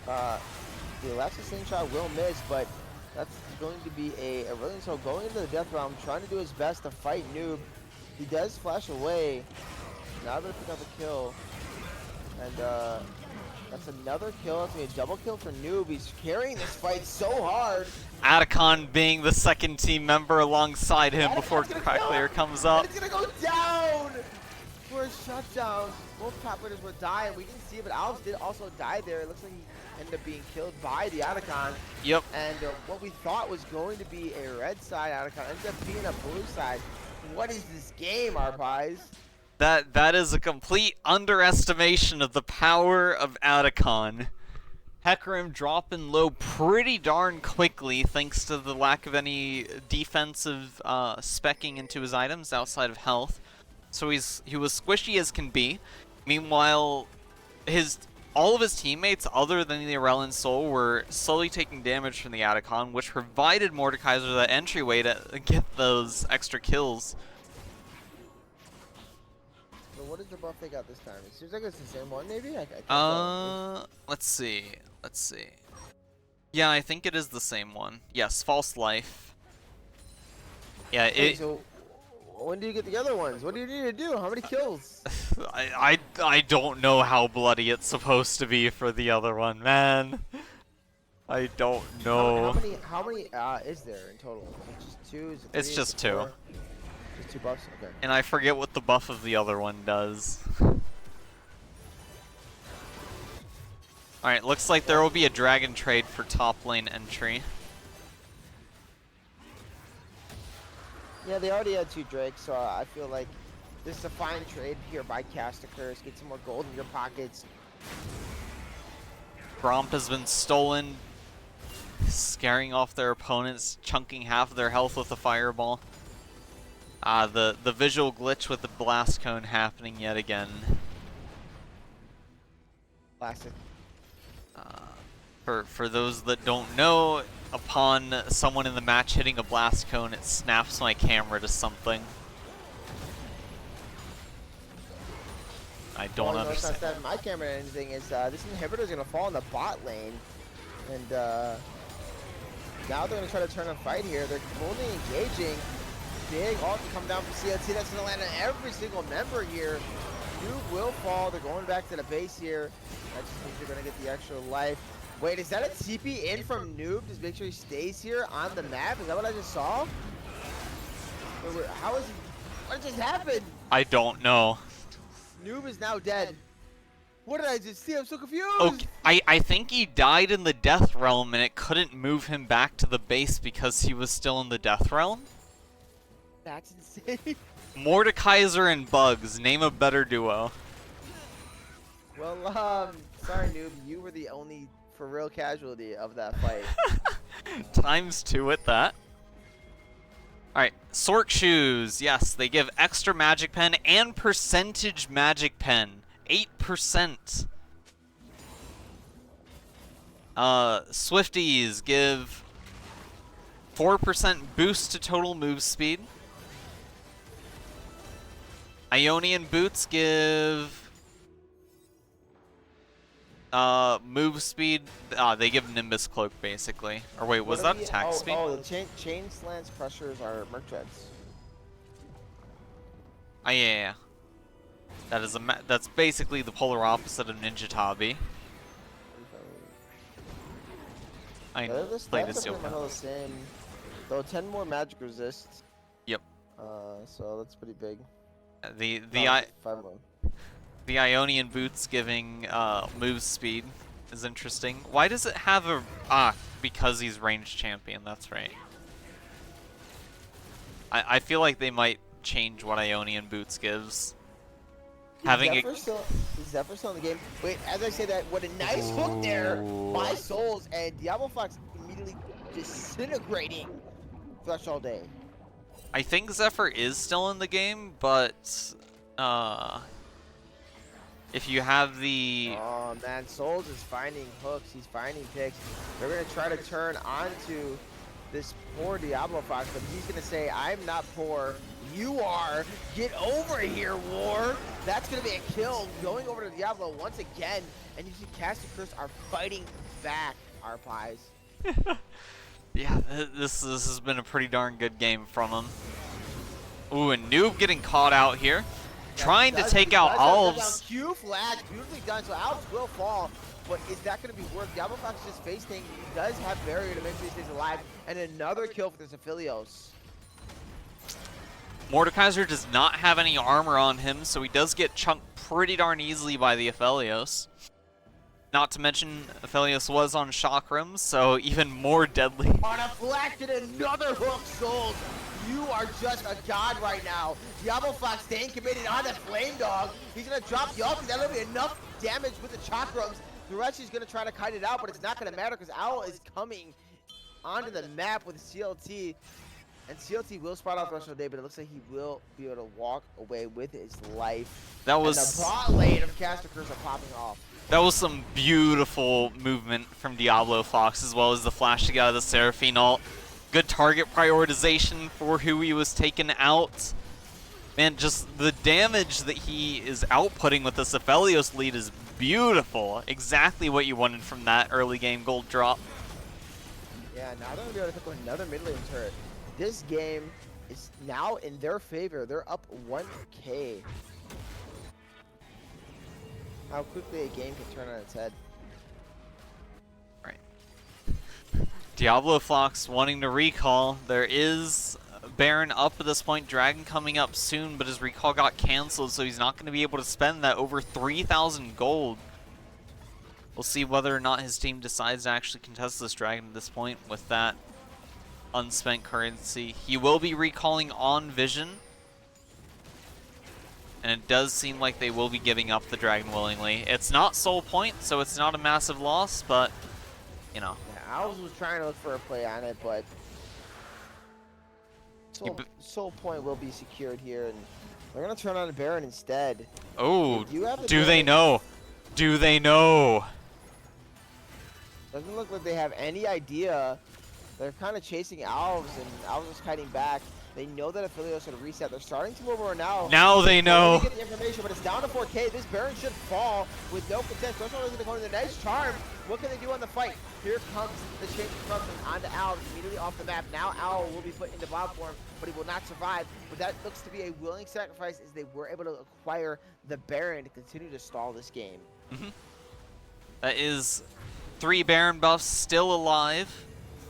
The Elastic Slingshot will miss, but that's going to be a really so going into the death realm, trying to do his best to fight Noob. He does flash away. Now they're pick up a kill, and that's another kill. That's gonna be a double kill for Noob. He's carrying this fight so hard. Atacon being the second team member alongside him before Atacon's gonna Crackler kill him, comes and up. it's gonna go down for a shutdown. Both top winners would die, and we didn't see it, but Alves did also die there. It looks like he ended up being killed by the Atacon. Yep. And what we thought was going to be a red side Atacon ends up being a blue side. What is this game, our pies? That is a complete underestimation of the power of Atacon. Hecarim dropping low pretty darn quickly thanks to the lack of any defensive specking into his items outside of health. So he was squishy as can be. Meanwhile, all of his teammates other than the Irrelevant Soul were slowly taking damage from the Atacon, which provided Mordekaiser that entryway to get those extra kills. So what is the buff they got this time? It seems like it's the same one, maybe? I can't tell. Let's see. Let's see. Yeah, I think it is the same one. Yes, False Life. Yeah, Hey, so when do you get the other ones? What do you need to do? How many kills? I don't know how bloody it's supposed to be for the other one, man. I don't know. How many is there in total? Is it just two? Is it three? It's Is just it two. four? Just 2 buffs? Okay. And I forget what the buff of the other one does. Alright, looks like there will be a dragon trade for top lane entry. Yeah, they already had 2 Drakes, so I feel like this is a fine trade here by Casticurs. Get some more gold in your pockets. Gromp has been stolen, scaring off their opponents, chunking half of their health with a fireball. The visual glitch with the blast cone happening yet again. Classic. For those that don't know, upon someone in the match hitting a blast cone, it snaps my camera to something. I don't Well, understand. it's not my camera or anything. Is this inhibitor is gonna fall in the bot lane, and now they're gonna try to turn a fight here. They're only engaging. Big ult to come down from CLT. That's gonna land on every single member here. Noob will fall. They're going back to the base here. That just means they're gonna get the extra life. Wait, is that a TP in from Noob? Just make sure he stays here on the map. Is that what I just saw? Wait, how is he? What just happened? I don't know. Noob is now dead. What did I just see? I'm so confused. Okay, I think he died in the Death Realm and it couldn't move him back to the base because he was still in the Death Realm? That's insane. Mordekaiser and Bugs, name a better duo. Well, sorry, Noob. You were the only for real casualty of that fight. ×2 at that. Alright, Sort Shoes. Yes, they give extra Magic Pen and percentage Magic Pen. 8%. Swifties give 4% boost to total move speed. Ionian Boots give move speed. They give Nimbus Cloak basically. Or wait, was that attack speed? Oh, the chain slants pressures are Merc Treads. Yeah. That is that's basically the polar opposite of Ninja Tabi. I played this the same. Though 10 more magic resists. Yep. So that's pretty big. The 5 more. The Ionian Boots giving move speed is interesting. Why does it have a because he's ranged champion, that's right. I feel like they might change what Ionian Boots gives. Is Zephyr still in the game? Wait, as I say that, what a nice hook there by Souls, and Diablo Fox immediately disintegrating Thresh all day. I think Zephyr is still in the game, but if you have the... Oh man, Souls is finding hooks, he's finding picks. They're going to try to turn onto this poor Diablo Fox, but he's gonna say, I'm not poor, you are. Get over here, War. That's gonna be a kill going over to Diablo once again, and you see Caster Curse are fighting back, our pies. Yeah, this has been a pretty darn good game from him. Ooh, and Noob getting caught out here. Trying to take out Alves. Q flash, beautifully done, so Alves will fall. But is that going to be worth? Diablo Fox just face tank. He does have barrier to make sure he stays alive. And another kill for this Aphelios. Mordekaiser does not have any armor on him, so he does get chunked pretty darn easily by the Aphelios. Not to mention, Aphelios was on Chakram, so even more deadly. On a flash and another hook sold. You are just a god right now. Diablo Fox staying committed on the Flame Dog. He's going to drop the ulti. That'll be enough damage with the Chakrams. Threshy's going to try to kite it out, but it's not going to matter because Owl is coming onto the map with CLT. And CLT will spot out Threshold Day, but it looks like he will be able to walk away with his life. That was... And the bot lane of Caster Curse are popping off. That was some beautiful movement from Diablo Fox, as well as the flash to get out of the Seraphine ult. Good target prioritization for who he was taking out. Man, just the damage that he is outputting with this Aphelios lead is beautiful. Exactly what you wanted from that early game gold drop. Yeah, now they're going to be able to pick up another mid lane turret. This game is now in their favor. They're up 1K. How quickly a game can turn on its head. Right. Diablo Fox wanting to recall. There is Baron up at this point. Dragon coming up soon, but his recall got canceled, so he's not going to be able to spend that over 3,000 gold. We'll see whether or not his team decides to actually contest this Dragon at this point with that unspent currency. He will be recalling on Vision. And it does seem like they will be giving up the Dragon willingly. It's not Soul Point, so it's not a massive loss, but, you know. Yeah, Owls was trying to look for a play on it, but Soul Point will be secured here, and they're going to turn on the Baron instead. Oh, do they Baron. know? Do they know? Doesn't look like they have any idea. They're kind of chasing Owls, and Owls is kiting back. They know that Aphelios should reset. They're starting to move over now. Now they know. Get the information, but it's down to 4K. This Baron should fall with no contest. Those are going to go into the nice charm. What can they do on the fight? Here comes the change of corruption onto Owl immediately off the map. Now Owl will be put into bomb form, but he will not survive. But that looks to be a willing sacrifice as they were able to acquire the Baron to continue to stall this game. That is 3 Baron buffs still alive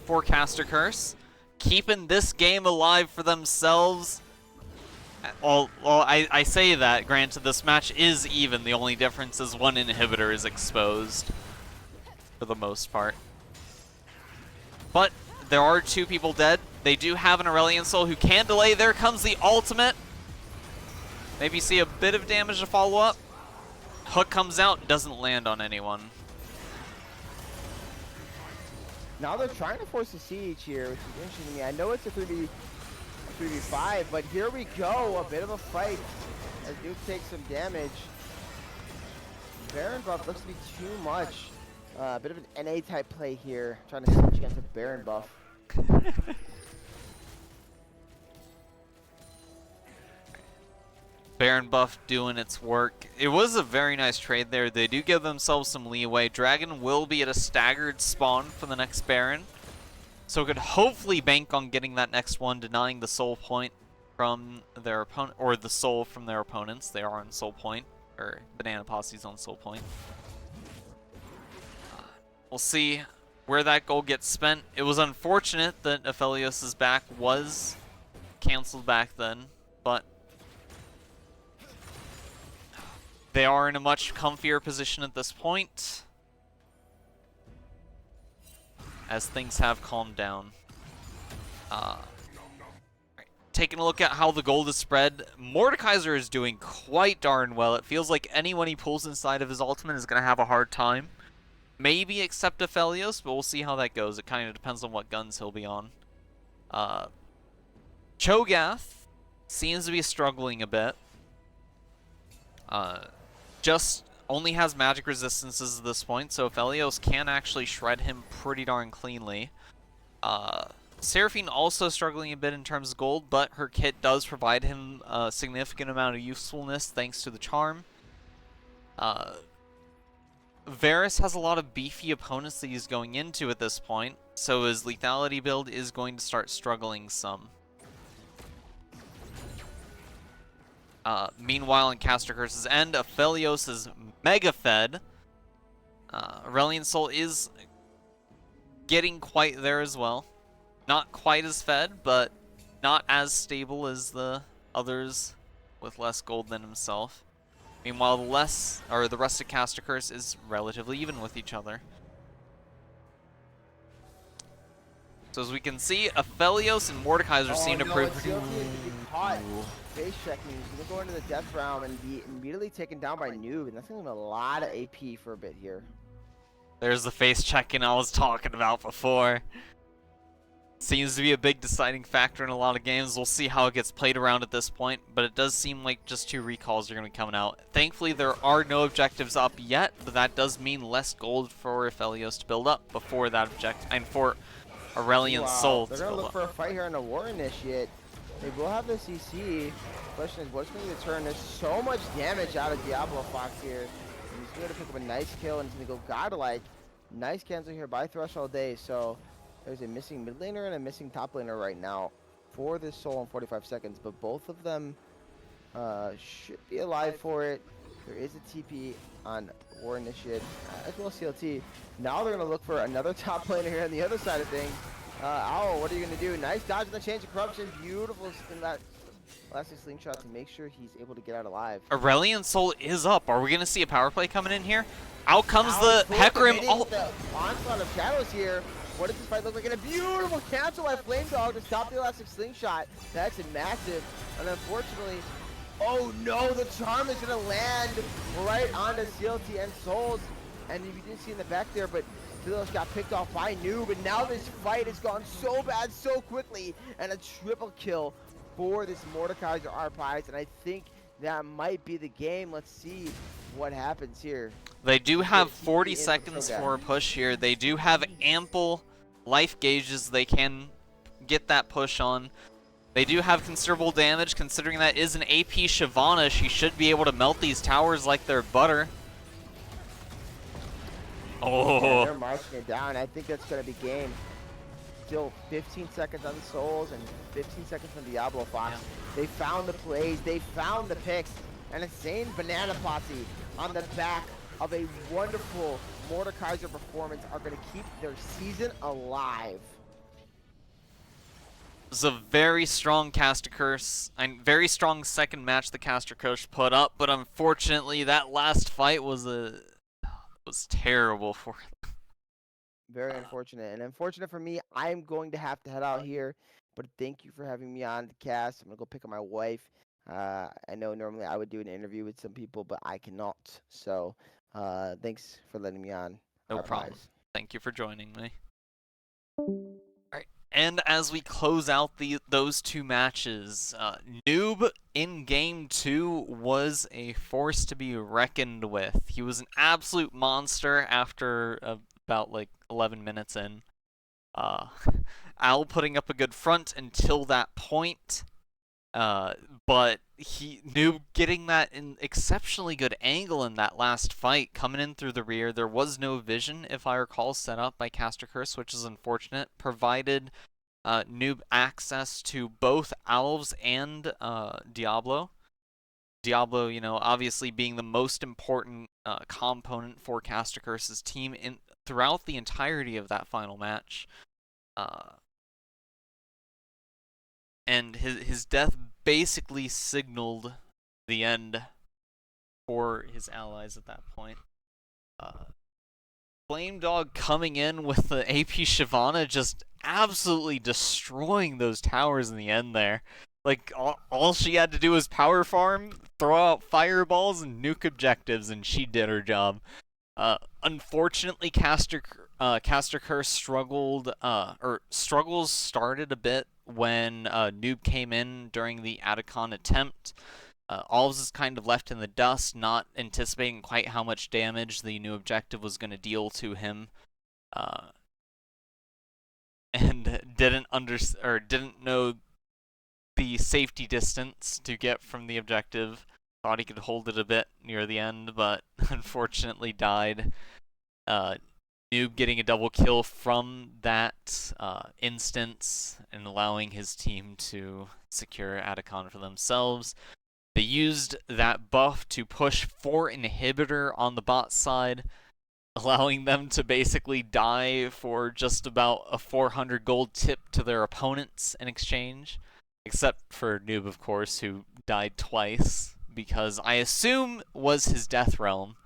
for Caster Curse. Keeping this game alive for themselves. Well, I say that, granted this match is even, the only difference is one inhibitor is exposed for the most part. But there are 2 people dead. They do have an Aurelion Soul who can delay. There comes the ultimate. Maybe see a bit of damage to follow up. Hook comes out, doesn't land on anyone. Now they're trying to force a siege here, which is interesting to me. I know it's a 3v5, but here we go. A bit of a fight as Duke takes some damage. Baron buff looks to be too much. A bit of an NA type play here, trying to siege against a Baron buff. Baron buff doing its work. It was a very nice trade there. They do give themselves some leeway. Dragon will be at a staggered spawn for the next Baron. So could hopefully bank on getting that next one, denying the soul point from their opponent, or the soul from their opponents. They are on soul point, or Banana Posse's on soul point. We'll see where that gold gets spent. It was unfortunate that Aphelios' back was canceled back then, but they are in a much comfier position at this point, as things have calmed down. Taking a look at how the gold is spread, Mordekaiser is doing quite darn well. It feels like anyone he pulls inside of his ultimate is going to have a hard time. Maybe except Aphelios, but we'll see how that goes. It kind of depends on what guns he'll be on. Cho'Gath seems to be struggling a bit. Just only has magic resistances at this point, so Aphelios can actually shred him pretty darn cleanly. Seraphine also struggling a bit in terms of gold, but her kit does provide him a significant amount of usefulness thanks to the charm. Varus has a lot of beefy opponents that he's going into at this point, so his lethality build is going to start struggling some. Meanwhile, in Caster Curse's end, Aphelios is mega fed. Aurelion Soul is getting quite there as well. Not quite as fed, but not as stable as the others with less gold than himself. Meanwhile, the rest of Caster Curse is relatively even with each other. So as we can see, Aphelios and Mordekaiser seem to prove pretty. Caught face checking. He's gonna go into the death realm and be immediately taken down by Noob, and that's gonna be a lot of AP for a bit here. There's the face checking I was talking about before. Seems to be a big deciding factor in a lot of games. We'll see how it gets played around at this point, but it does seem like just 2 recalls are going to be coming out. Thankfully, there are no objectives up yet, but that does mean less gold for Aphelios to build up before that objective, and for Aurelion Soul to They're gonna build look up. for a fight here on the War Initiate. They will have the CC. Question is, what's going to be the turn? There's so much damage out of Diablo Fox here. And he's going to pick up a nice kill, and he's going to go godlike. Nice cancel here by Threshold Day. So there's a missing mid laner and a missing top laner right now for this Soul in 45 seconds. But both of them should be alive for it. There is a TP on War Initiate as well as CLT. Now they're going to look for another top laner here on the other side of things. Owl, what are you going to do? Nice dodge in the Change of Corruption. Beautiful in that elastic slingshot to make sure he's able to get out alive. Aurelion Soul is up. Are we going to see a power play coming in here? Out comes the Hecarim. Oh, the onslaught of shadows here. What does this fight look like? And a beautiful cancel by Flame Dog to stop the elastic slingshot. That's massive. And unfortunately, oh no, the charm is going to land right onto CLT and Souls. And if you didn't see in the back there, but Philos got picked off by Noob, and now this fight has gone so bad so quickly, and a triple kill for this Mordekaiser Arpies, and I think that might be the game. Let's see what happens here. They do have 40 seconds for a push here. They do have ample life gauges they can get that push on. They do have considerable damage, considering that is an AP Shyvana. She should be able to melt these towers like they're butter. Oh. Yeah, they're marching it down. I think that's going to be game. Still 15 seconds on the Souls and 15 seconds on Diablo Fox. Yeah. They found the plays. They found the picks. An insane banana posse on the back of a wonderful Mordekaiser performance are going to keep their season alive. It's a very strong Caster Curse and very strong second match the Caster Curse put up, but unfortunately that last fight was terrible for them. Very unfortunate. And unfortunate for me, I'm going to have to head out here. But thank you for having me on the cast. I'm going to go pick up my wife. I know normally I would do an interview with some people, but I cannot. So thanks for letting me on. No problem. Thank you for joining me. Alright, and as we close out those 2 matches, Noob in Game 2 was a force to be reckoned with. He was an absolute monster after about like 11 minutes in. Al putting up a good front until that point, but Noob getting that in exceptionally good angle in that last fight, coming in through the rear. There was no vision, if I recall, set up by Caster Curse, which is unfortunate. Provided Noob access to both Alves and Diablo. Diablo, you know, obviously being the most important component for Caster Curse's team throughout the entirety of that final match. And his death basically signaled the end for his allies at that point. Flame Dog coming in with the AP Shyvana just absolutely destroying those towers in the end there. Like, all she had to do was power farm, throw out fireballs, and nuke objectives, and she did her job. Unfortunately, Caster Curse struggles started a bit when Noob came in during the Atacon attempt. Alves is kind of left in the dust, not anticipating quite how much damage the new objective was going to deal to him. and didn't know the safety distance to get from the objective. Thought he could hold it a bit near the end, but unfortunately died. Noob getting a double kill from that instance and allowing his team to secure Atacon for themselves. They used that buff to push 4 inhibitor on the bot side, allowing them to basically die for just about a 400 gold tip to their opponents in exchange. Except for Noob, of course, who died twice, because I assume was his Death Realm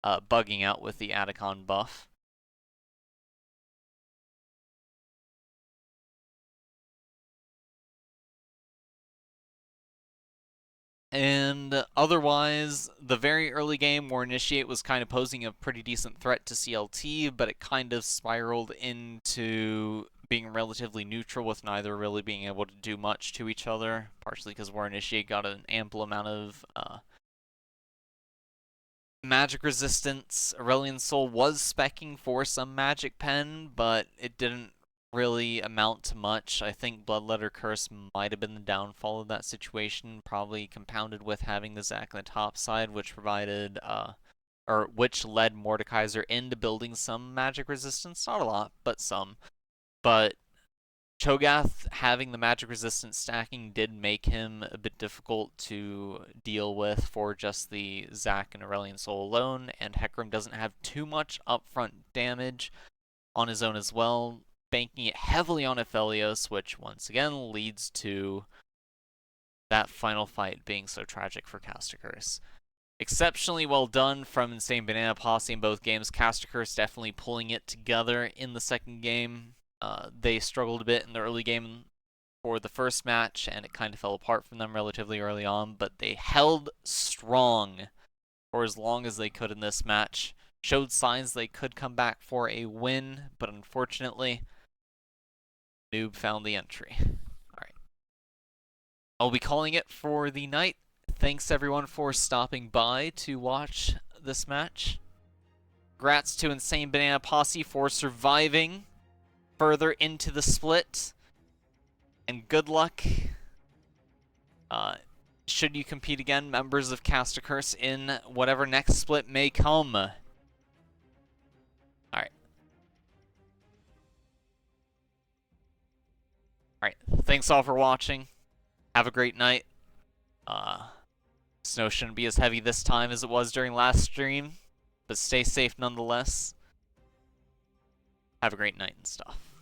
bugging out with the Atacon buff. And otherwise, the very early game where Initiate was kind of posing a pretty decent threat to CLT, but it kind of spiraled into being relatively neutral with neither really being able to do much to each other, partially because War Initiate got an ample amount of magic resistance. Aurelion Soul was specking for some magic pen, but it didn't really amount to much. I think Bloodletter Curse might have been the downfall of that situation, probably compounded with having the Zac on the top side, which provided, or which led Mordekaiser into building some magic resistance. Not a lot, but some. But Cho'Gath having the magic resistance stacking did make him a bit difficult to deal with for just the Zac and Aurelion Soul alone, and Hecarim doesn't have too much upfront damage on his own as well, banking it heavily on Aphelios, which once again leads to that final fight being so tragic for Castor. Exceptionally well done from Insane Banana Posse in both games. Castor definitely pulling it together in the second game. They struggled a bit in the early game for the first match, and it kind of fell apart from them relatively early on, but they held strong for as long as they could in this match. Showed signs they could come back for a win, but unfortunately, Noob found the entry. Alright. I'll be calling it for the night. Thanks everyone for stopping by to watch this match. Congrats to Insane Banana Posse for surviving further into the split. And good luck. Should you compete again, members of Cast a Curse, in whatever next split may come. Alright. Alright, thanks all for watching. Have a great night. Snow shouldn't be as heavy this time as it was during last stream, but stay safe nonetheless. Have a great night and stuff.